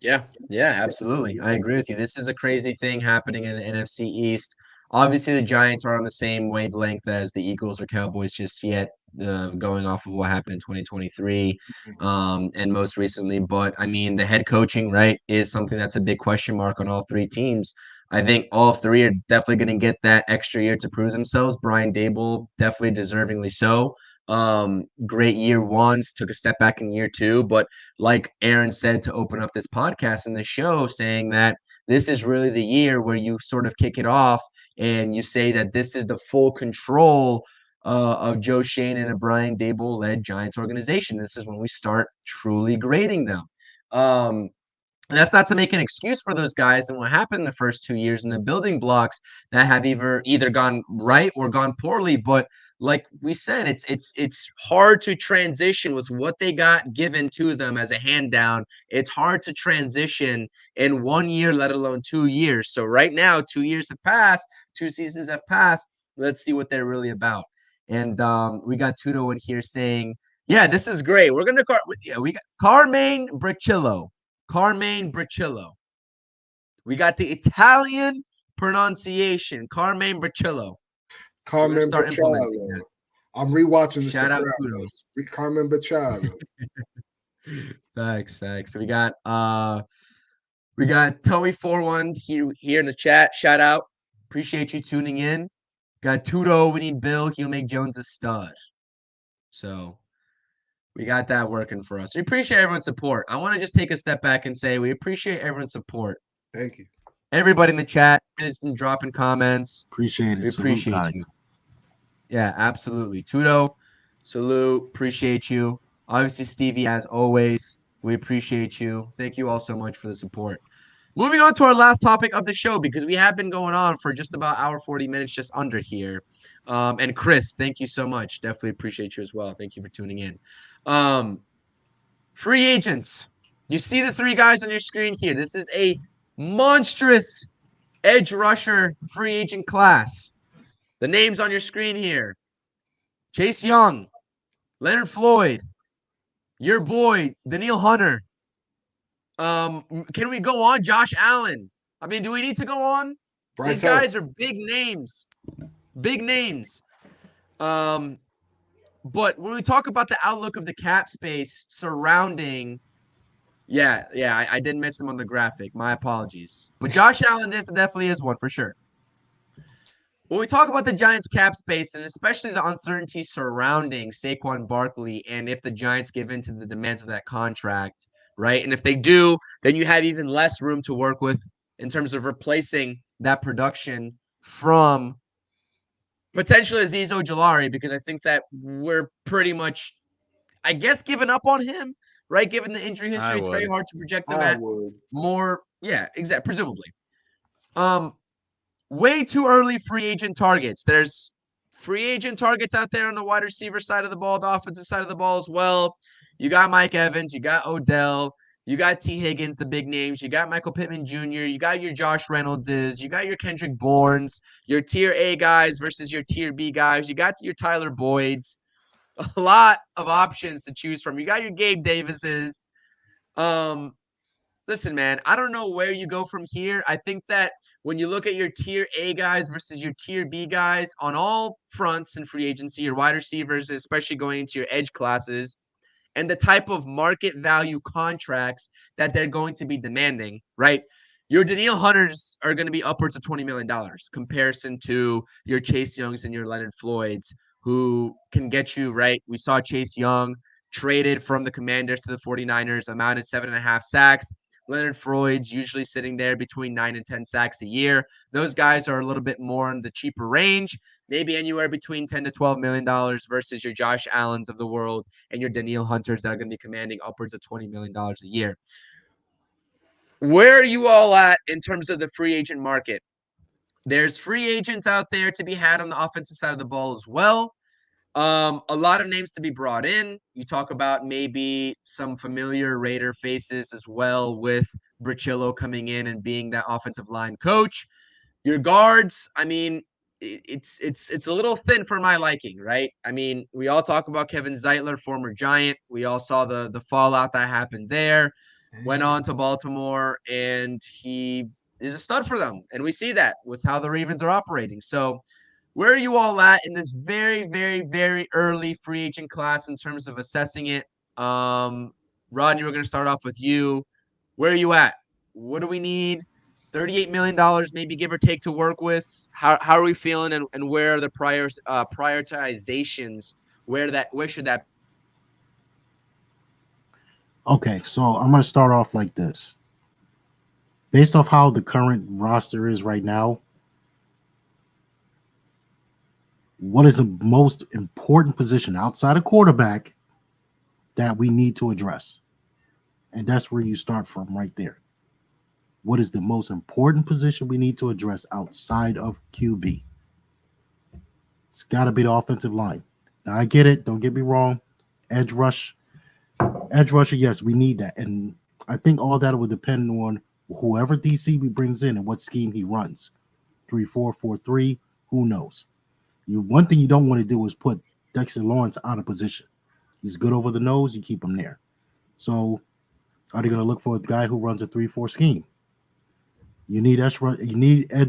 A: Yeah, absolutely. I agree with you. This is a crazy thing happening in the NFC East. Obviously, the Giants are on the same wavelength as the Eagles or Cowboys just yet. going off of what happened in 2023 and most recently. But I mean, the head coaching, right, is something that's a big question mark on all three teams. I think all three are definitely going to get that extra year to prove themselves. Brian Daboll, definitely deservingly so. Great year one, took a step back in year two. But like Aaron said to open up this podcast and the show, saying that this is really the year where you sort of kick it off and you say that this is the full control of Joe Shane and a Brian Daboll-led Giants organization. This is when we start truly grading them. And that's not to make an excuse for those guys and what happened the first 2 years and the building blocks that have either gone right or gone poorly. But like we said, it's hard to transition with what they got given to them as a hand down. It's hard to transition in 1 year, let alone 2 years. So right now, 2 years have passed, 2 seasons have passed. Let's see what they're really about. And we got Tudo in here saying, yeah, this is great. We're gonna we got Carmine Bricillo. We got the Italian pronunciation, Carmine Bricillo.
C: Carmen Bricillo. I'm rewatching the
A: Shout out Kudos.
C: Carmen Bricillo.
A: Facts. We got Toey41 here in the chat. Shout out. Appreciate you tuning in. Got Tudo. We need Bill. He'll make Jones a stud. So we got that working for us. We appreciate everyone's support. I want to just take a step back and say we appreciate everyone's support.
C: Thank you.
A: Everybody in the chat is dropping comments.
D: Appreciate it.
A: We appreciate you. Yeah, absolutely. Tudo, salute. Appreciate you. Obviously, Stevie, as always, we appreciate you. Thank you all so much for the support. Moving on to our last topic of the show, because we have been going on for just about hour 40 minutes, just under here. And Chris, thank you so much. Definitely appreciate you as well. Thank you for tuning in. Free agents. You see the 3 guys on your screen here. This is a monstrous edge rusher free agent class. The names on your screen here: Chase Young, Leonard Floyd, your boy Danielle Hunter. Can we go on? Josh Allen. I mean, do we need to go on? These guys are big names. But when we talk about the outlook of the cap space surrounding, I did miss him on the graphic. My apologies. But Josh Allen, this definitely is one for sure. When we talk about the Giants cap space, and especially the uncertainty surrounding Saquon Barkley, and if the Giants give in to the demands of that contract, right? And if they do, then you have even less room to work with in terms of replacing that production from potentially Azeez Ojulari, because I think that we're pretty much, I guess, giving up on him, right? Given the injury history, it's very hard to project them at more. Yeah, exactly. Presumably. Way too early free agent targets. There's free agent targets out there on the wide receiver side of the ball, the offensive side of the ball as well. You got Mike Evans, you got Odell, you got T. Higgins, the big names. You got Michael Pittman Jr., you got your Josh Reynoldses, you got your Kendrick Bournes, your tier A guys versus your tier B guys. You got your Tyler Boyds. A lot of options to choose from. You got your Gabe Davises. Listen, man, I don't know where you go from here. I think that when you look at your tier A guys versus your tier B guys on all fronts in free agency, your wide receivers, especially going into your edge classes, and the type of market value contracts that they're going to be demanding, right? Your Danielle Hunters are going to be upwards of $20 million comparison to your Chase Youngs and your Leonard Floyds, who can get you, right? We saw Chase Young traded from the Commanders to the 49ers, amounted 7.5 sacks. Leonard Floyd's usually sitting there between 9 and 10 sacks a year. Those guys are a little bit more in the cheaper range, maybe anywhere between $10 to $12 million versus your Josh Allens of the world and your Danielle Hunters that are going to be commanding upwards of $20 million a year. Where are you all at in terms of the free agent market? There's free agents out there to be had on the offensive side of the ball as well. A lot of names to be brought in. You talk about maybe some familiar Raider faces as well, with Bricillo coming in and being that offensive line coach. Your guards, I mean, it's a little thin for my liking, right? I mean, we all talk about Kevin Zeitler, former Giant. We all saw the fallout that happened there. Went on to Baltimore, and he is a stud for them. And we see that with how the Ravens are operating. So Where are you all at in this very, very, very early free agent class in terms of assessing it? Rodney, we're going to start off with you. Where are you at? What do we need? $38 million, maybe give or take, to work with. How are we feeling, and where are the prioritizations? Where should that?
D: Okay, so I'm going to start off like this. Based off how the current roster is right now, what is the most important position outside of quarterback that we need to address? And that's where you start from right there. What is the most important position we need to address outside of QB? It's got to be the offensive line. Now, I get it. Don't get me wrong. Edge rusher, yes, we need that. And I think all that will depend on whoever DC we brings in and what scheme he runs. 3-4, 4-3, who knows? One thing you don't want to do is put Dexter Lawrence out of position. He's good over the nose, you keep him there. So are they going to look for a guy who runs a 3-4 scheme? You need edge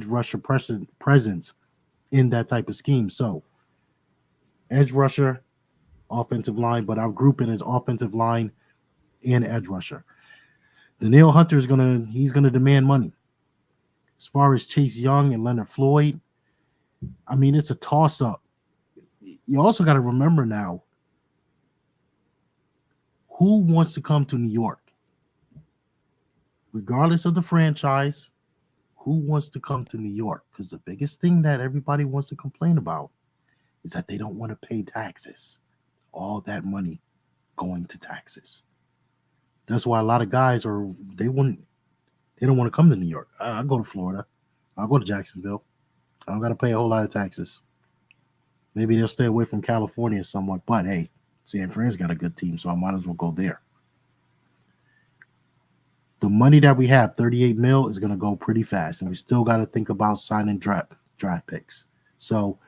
D: rusher presence in that type of scheme. So edge rusher, offensive line, but I'll group it as offensive line and edge rusher. Danielle Hunter he's gonna demand money. As far as Chase Young and Leonard Floyd, I mean, it's a toss-up. You also got to remember now, who wants to come to New York? Regardless of the franchise, who wants to come to New York? Because the biggest thing that everybody wants to complain about is that they don't want to pay taxes. All that money going to taxes. That's why a lot of guys they don't want to come to New York. I'll go to Florida. I'll go to Jacksonville. I don't got to pay a whole lot of taxes. Maybe they'll stay away from California somewhat, but hey, San Fran's got a good team, so I might as well go there. The money that we have, 38 mil, is going to go pretty fast, and we still got to think about signing draft picks. So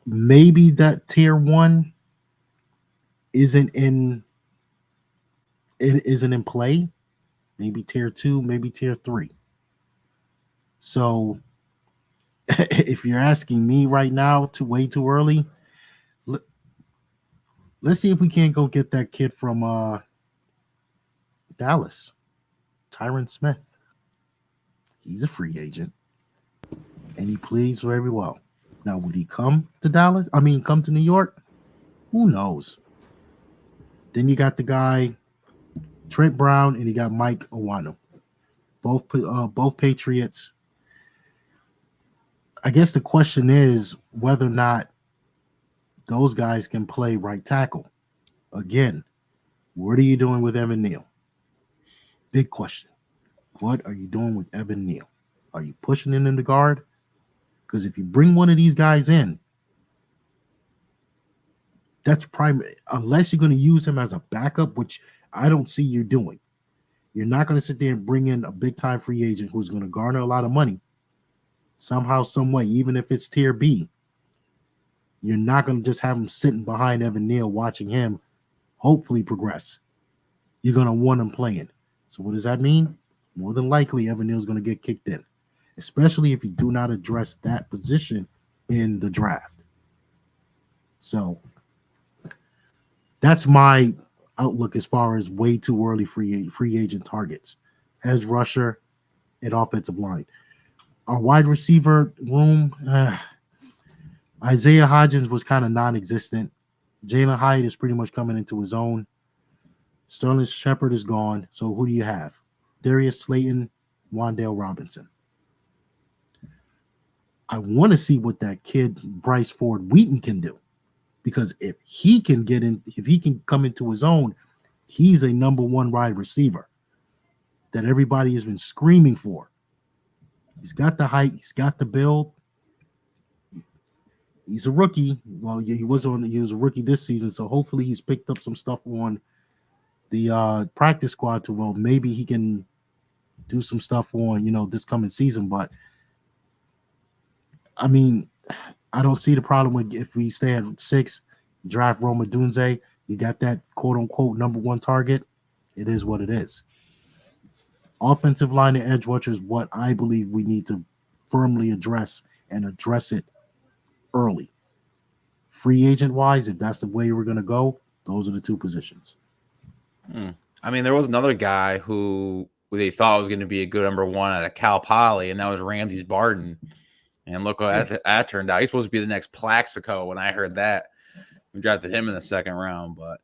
D: maybe that tier 1 isn't in play. Maybe tier 2, maybe tier 3. So if you're asking me right now, way too early, let's see if we can't go get that kid from Dallas, Tyron Smith. He's a free agent, and he plays very well. Now, would he come to Dallas? Come to New York? Who knows? Then you got the guy Trent Brown, and you got Mike Owano, both Patriots. I guess the question is whether or not those guys can play right tackle. Again, what are you doing with Evan Neal? Big question. What are you doing with Evan Neal? Are you pushing him in the guard? Because if you bring one of these guys in, that's primary. Unless you're going to use him as a backup, which I don't see you doing. You're not going to sit there and bring in a big-time free agent who's going to garner a lot of money. Somehow, some way, even if it's tier B, you're not going to just have him sitting behind Evan Neal watching him hopefully progress. You're going to want him playing. So what does that mean? More than likely, Evan Neal's going to get kicked in, especially if you do not address that position in the draft. So that's my outlook as far as way too early free agent targets. Edge rusher and offensive line. Our wide receiver room, Isaiah Hodgins was kind of non-existent. Jalen Hyatt is pretty much coming into his own. Sterling Shepard is gone. So who do you have? Darius Slayton, Wan'Dale Robinson. I want to see what that kid Bryce Ford Wheaton can do, because if he can come into his own, he's a number 1 wide receiver that everybody has been screaming for. He's got the height. He's got the build. He's a rookie. Well, he was a rookie this season, so hopefully he's picked up some stuff on the practice squad to, well, maybe he can do some stuff on, this coming season. But I don't see the problem if we stay at 6, draft Roma Dunze. You got that quote unquote number 1 target. It is what it is. Offensive line and edge rusher is what I believe we need to firmly address, and address it early. Free agent wise, if that's the way we're going to go, those are the two positions.
B: I mean, there was another guy who they thought was going to be a good number one at a Cal Poly, and that was Ramses Barton. And look how that turned out. He's supposed to be the next Plaxico when I heard that. We drafted him in the second round. But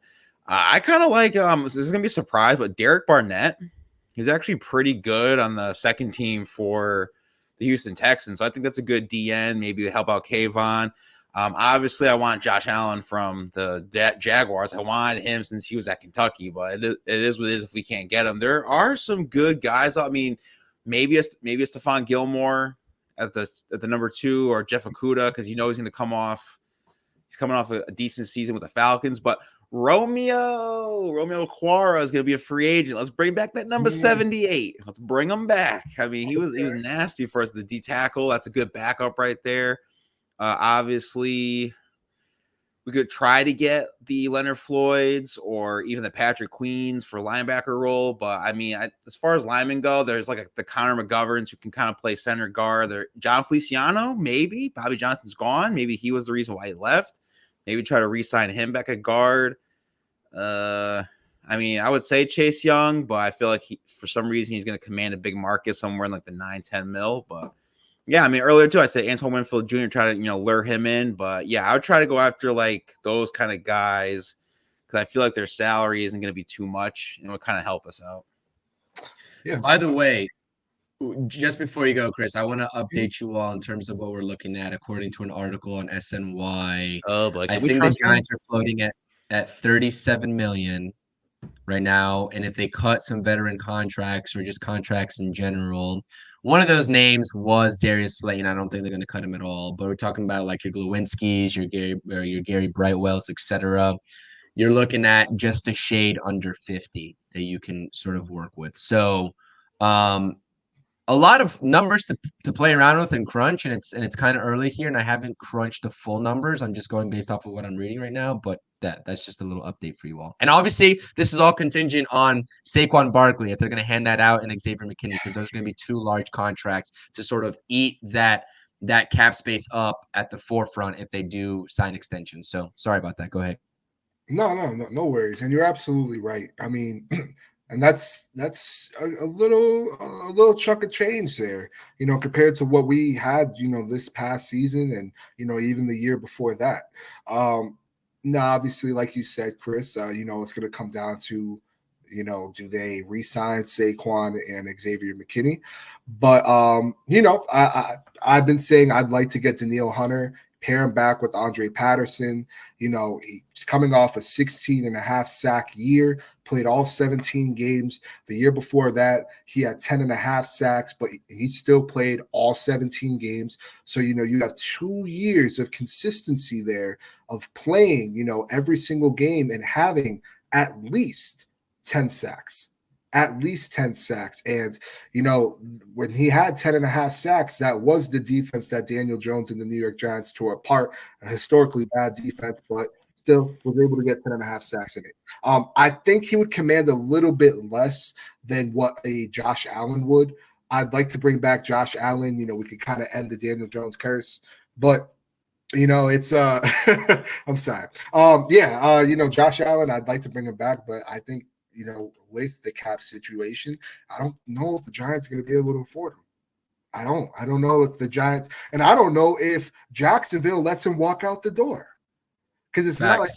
B: I kind of like, this is going to be a surprise, but Derek Barnett, he's actually pretty good on the second team for the Houston Texans. So I think that's a good DN, maybe to help out Kayvon. Obviously, I want Josh Allen from the Jaguars. I wanted him since he was at Kentucky, but it is what it is if we can't get him. There are some good guys. I mean, maybe it's Stephon Gilmore at the number 2 or Jeff Okudah because he's going to come off. He's coming off a decent season with the Falcons, but Romeo Okwara is going to be a free agent. Let's bring back that number 78. Let's bring him back. I mean, he was nasty for us. The D tackle. That's a good backup right there. Obviously, we could try to get the Leonard Floyds or even the Patrick Queens for linebacker role. But, I mean, as far as linemen go, there's like the Connor McGoverns who can kind of play center guard. There, John Feliciano, maybe. Bobby Johnson's gone. Maybe he was the reason why he left. Maybe try to re-sign him back at guard. I mean, I would say Chase Young, but I feel like for some reason he's going to command a big market somewhere in like the 9-10 mil. But yeah, I mean, earlier too, I said Antoine Winfield Jr. try to, lure him in. But yeah, I would try to go after like those kind of guys because I feel like their salary isn't going to be too much and it would kind of help us out.
A: Yeah. By the way, just before you go, Chris, I want to update you all in terms of what we're looking at according to an article on SNY.
B: Oh, but
A: I think the Giants are floating at 37 million right now, and if they cut some veteran contracts or just contracts in general, one of those names was Darius Slayton. I don't think they're going to cut him at all, but we're talking about like your Glowinskis, your Gary Brightwells, etc. You're looking at just a shade under 50 that you can sort of work with. So, a lot of numbers to play around with and crunch, and it's kind of early here, and I haven't crunched the full numbers. I'm just going based off of what I'm reading right now, but that's just a little update for you all. And obviously, this is all contingent on Saquon Barkley if they're going to hand that out, and Xavier McKinney, because those are going to be 2 large contracts to sort of eat that cap space up at the forefront if they do sign extensions. So sorry about that. Go ahead.
C: No worries, and you're absolutely right. I mean. And that's a little chunk of change there, compared to what we had, this past season and, even the year before that. Now, obviously, like you said, Chris, it's going to come down to, do they re-sign Saquon and Xavier McKinney? But, I've been saying I'd like to get Danielle Hunter, pair him back with Andre Patterson. He's coming off a 16.5 sack year, played all 17 games. The year before that, he had 10.5 sacks, but he still played all 17 games. So, you have 2 years of consistency there of playing, every single game and having at least 10 sacks. At least 10 sacks. And, when he had 10.5 sacks, that was the defense that Daniel Jones and the New York Giants tore apart. A historically bad defense, but still was able to get 10.5 sacks in it. I think he would command a little bit less than what a Josh Allen would. I'd like to bring back Josh Allen. We could kind of end the Daniel Jones curse. But, it's I'm sorry. Josh Allen, I'd like to bring him back, but I think with the cap situation, I don't know if the Giants are going to be able to afford him. I don't know if the Giants, and I don't know if Jacksonville lets him walk out the door. Because it's not like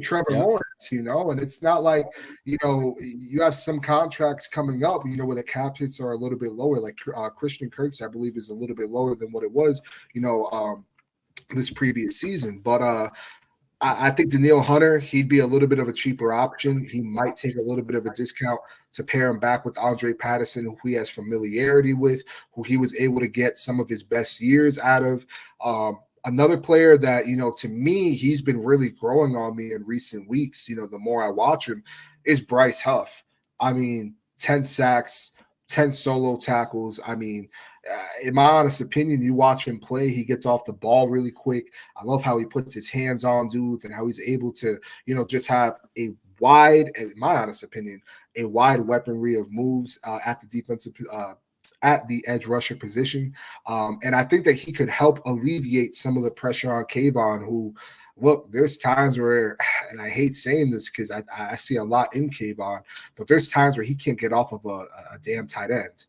C: Trevor Lawrence, and it's not like, you have some contracts coming up, where the cap hits are a little bit lower. Like Christian Kirk's, I believe, is a little bit lower than what it was, this previous season. But I think Danielle Hunter, he'd be a little bit of a cheaper option. He might take a little bit of a discount to pair him back with Andre Patterson, who he has familiarity with, who he was able to get some of his best years out of. Another player that, to me, he's been really growing on me in recent weeks, the more I watch him, is Bryce Huff. I mean, 10 sacks, 10 solo tackles. I mean, in my honest opinion, you watch him play, he gets off the ball really quick. I love how he puts his hands on dudes and how he's able to, just have a wide, in my honest opinion, a wide weaponry of moves at the defensive at the edge rusher position. And I think that he could help alleviate some of the pressure on Kayvon, who, look, there's times where, and I hate saying this because I see a lot in Kayvon, but there's times where he can't get off of a damn tight end.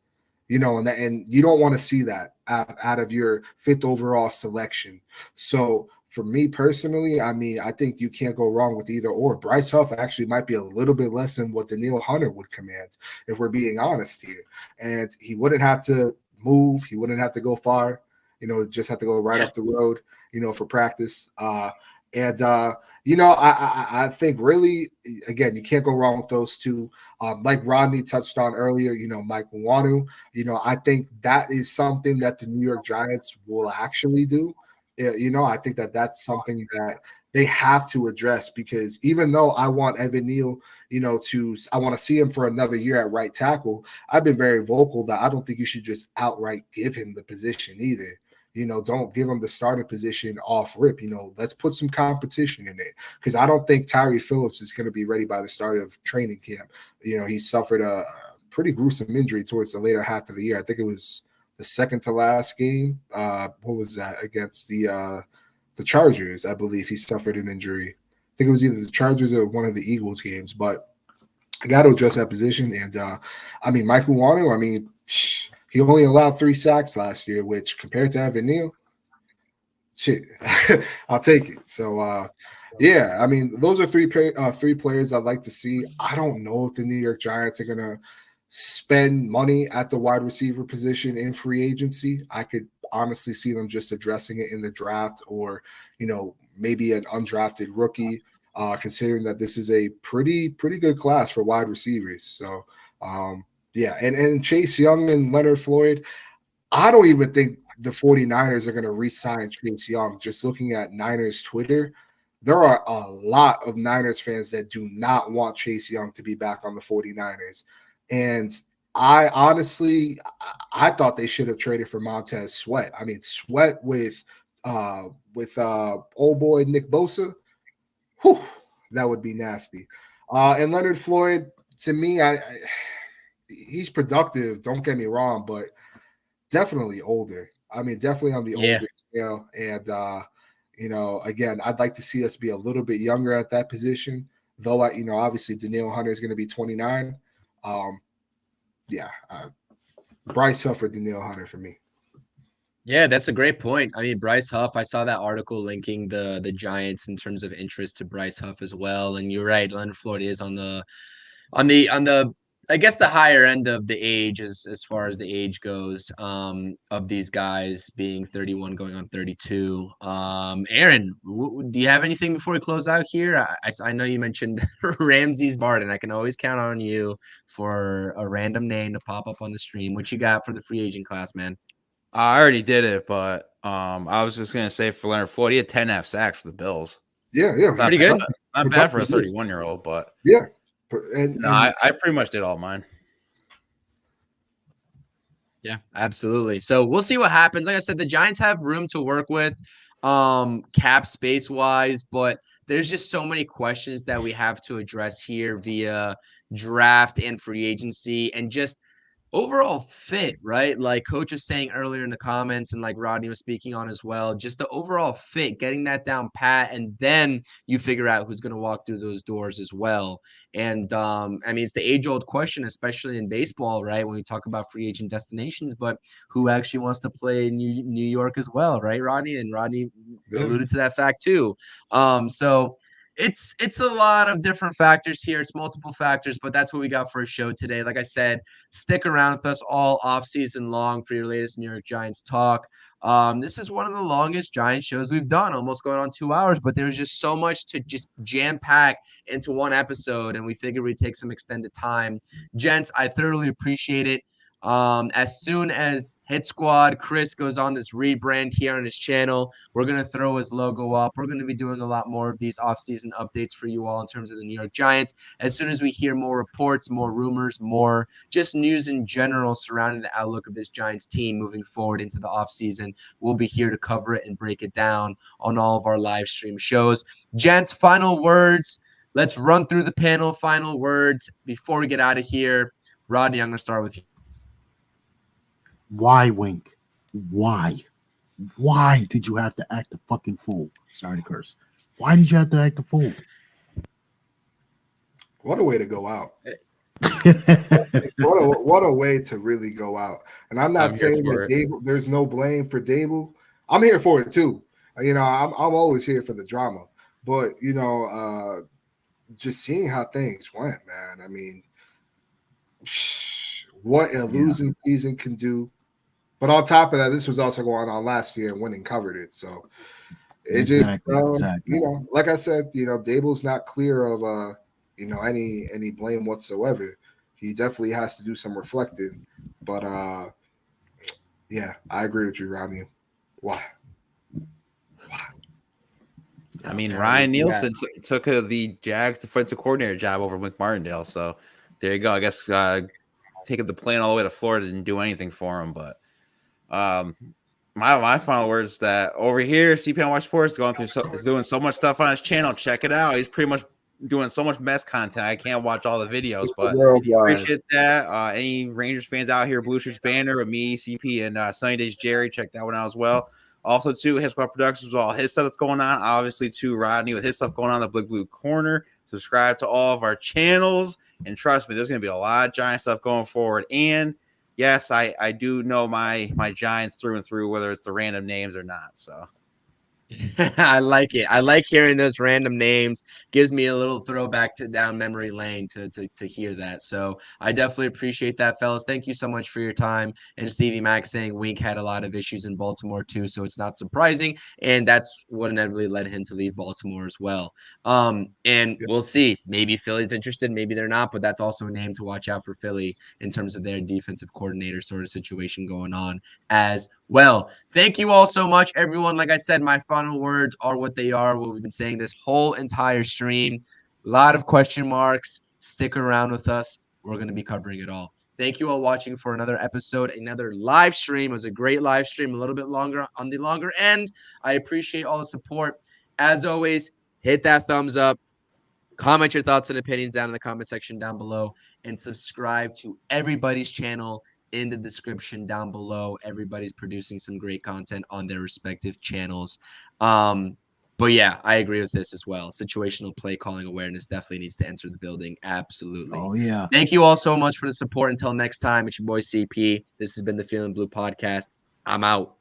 C: And you don't want to see that out of your 5th overall selection. So for me personally, I mean, I think you can't go wrong with either or. Bryce Huff actually might be a little bit less than what Danielle Hunter would command, if we're being honest here. And he wouldn't have to move. He wouldn't have to go far. Just have to go right up the road, for practice. I think really, again, you can't go wrong with those two. Like Rodney touched on earlier, Mike Nwanu, I think that is something that the New York Giants will actually do. I think that that's something that they have to address, because even though I want Evan Neal, I want to see him for another year at right tackle, I've been very vocal that I don't think you should just outright give him the position either. Don't give him the starting position off rip. Let's put some competition in it, because I don't think Tyree Phillips is going to be ready by the start of training camp. He suffered a pretty gruesome injury towards the later half of the year. I think it was the second to last game. What was that? Against the Chargers, I believe he suffered an injury. I think it was either the Chargers or one of the Eagles games, but I got to address that position. And Michael Wanu, he only allowed 3 sacks last year, which compared to Evan Neal, shit, I'll take it. So, those are three players I'd like to see. I don't know if the New York Giants are going to spend money at the wide receiver position in free agency. I could honestly see them just addressing it in the draft, or, maybe an undrafted rookie, considering that this is a pretty good class for wide receivers. So, and Chase Young and Leonard Floyd, I don't even think the 49ers are going to re-sign Chase Young. Just looking at Niners Twitter, there are a lot of Niners fans that do not want Chase Young to be back on the 49ers. And I thought they should have traded for Montez Sweat. I mean, Sweat with old boy Nick Bosa, whew, that would be nasty. And Leonard Floyd, to me, he's productive, don't get me wrong, but definitely older. Definitely on the older scale. And, again, I'd like to see us be a little bit younger at that position, though, obviously Danielle Hunter is going to be 29. Bryce Huff or Danielle Hunter for me.
A: Yeah, that's a great point. Bryce Huff, I saw that article linking the Giants in terms of interest to Bryce Huff as well. And you're right, Leonard Floyd is on the I guess the higher end of the age as far as the age goes, of these guys being 31 going on 32. Aaron, do you have anything before we close out here? I know you mentioned Ramses Barden. I can always count on you for a random name to pop up on the stream. What you got for the free agent class, man?
B: I already did it, but I was just gonna say for Leonard Floyd, he had 10.5 sacks for the Bills.
C: Yeah,
A: pretty good.
B: Not bad for a 31-year-old, but
C: yeah.
B: I pretty much did all mine.
A: Yeah, absolutely. So we'll see what happens. Like I said, the Giants have room to work with, cap space wise, but there's just so many questions that we have to address here via draft and free agency, and just overall fit, right? Like Coach was saying earlier in the comments, and like Rodney was speaking on as well, just the overall fit, getting that down pat, and then you figure out who's going to walk through those doors as well. And it's the age-old question, especially in baseball, right? When we talk about free agent destinations, but who actually wants to play in New York as well, right, Rodney? And Rodney alluded to that fact too. So it's a lot of different factors here. It's multiple factors, but that's what we got for a show today. Like I said, stick around with us all off season long for your latest New York Giants talk. This is one of the longest Giants shows we've done, almost going on 2 hours, but there's just so much to just jam pack into one episode, and we figured we'd take some extended time. Gents, I thoroughly appreciate it. As soon as Hit Squad Chris goes on this rebrand here on his channel, we're going to throw his logo up. We're going to be doing a lot more of these offseason updates for you all in terms of the New York Giants. As soon as we hear more reports, more rumors, more just news in general surrounding the outlook of this Giants team moving forward into the offseason, we'll be here to cover it and break it down on all of our live stream shows. Gents, final words. Let's run through the panel. Final words before we get out of here. Rodney, I'm going to start with you.
D: Why, Wink? Why? Why did you have to act a fucking fool? Sorry to curse. Why did you have to act a fool?
C: What a way to go out. what a way to really go out. And I'm not saying that Dable, there's no blame for Dable. I'm here for it too. You know, I'm always here for the drama. But, you know, just seeing how things went, man. I mean, what a losing season can do. But on top of that, this was also going on last year and winning covered it. So it just, you know, like I said, you know, Dable's not clear of, you know, any blame whatsoever. He definitely has to do some reflecting. But, yeah, I agree with you, Rodney. Why?
B: I mean, Ryan Nielsen took the Jags defensive coordinator job over McMartindale. So there you go. I guess taking the plane all the way to Florida didn't do anything for him. But my final words is that over here, CPN Watch Sports is doing so much stuff on his channel. Check it out. He's pretty much doing so much mess content. I can't watch all the videos, but appreciate that. Any Rangers fans out here, Blue Shirts Banner with me, CP, and Sunny Days Jerry, check that one out as well. Also, too, His Squad Productions with all his stuff that's going on. Obviously, too, Rodney with his stuff going on in the Big Blue Corner. Subscribe to all of our channels. And trust me, there's going to be a lot of Giant stuff going forward. And, yes, I do know my Giants through and through, whether it's the random names or not. So
A: I like it. I like hearing those random names. Gives me a little throwback to down memory lane to hear that. So I definitely appreciate that, fellas. Thank you so much for your time. And Stevie Mack saying Wink had a lot of issues in Baltimore too, so it's not surprising. And that's what inevitably led him to leave Baltimore as well. And we'll see. Maybe Philly's interested, maybe they're not, but that's also a name to watch out for Philly in terms of their defensive coordinator sort of situation going on as well. Thank you all so much, everyone. Like I said, my final words are what they are, what we've been saying this whole entire stream. A lot of question marks. Stick around with us. We're going to be covering it all. Thank you all watching for another episode, another live stream. It was a great live stream, a little bit longer on the longer end. I appreciate all the support. As always, hit that thumbs up. Comment your thoughts and opinions down in the comment section down below, and subscribe to everybody's channel in the description down below. Everybody's producing some great content on their respective channels. But yeah, I agree with this as well. Situational play calling awareness definitely needs to enter the building. Absolutely.
D: Oh, yeah.
A: Thank you all so much for the support. Until next time, it's your boy CP. This has been the Feeling Blue podcast. I'm out.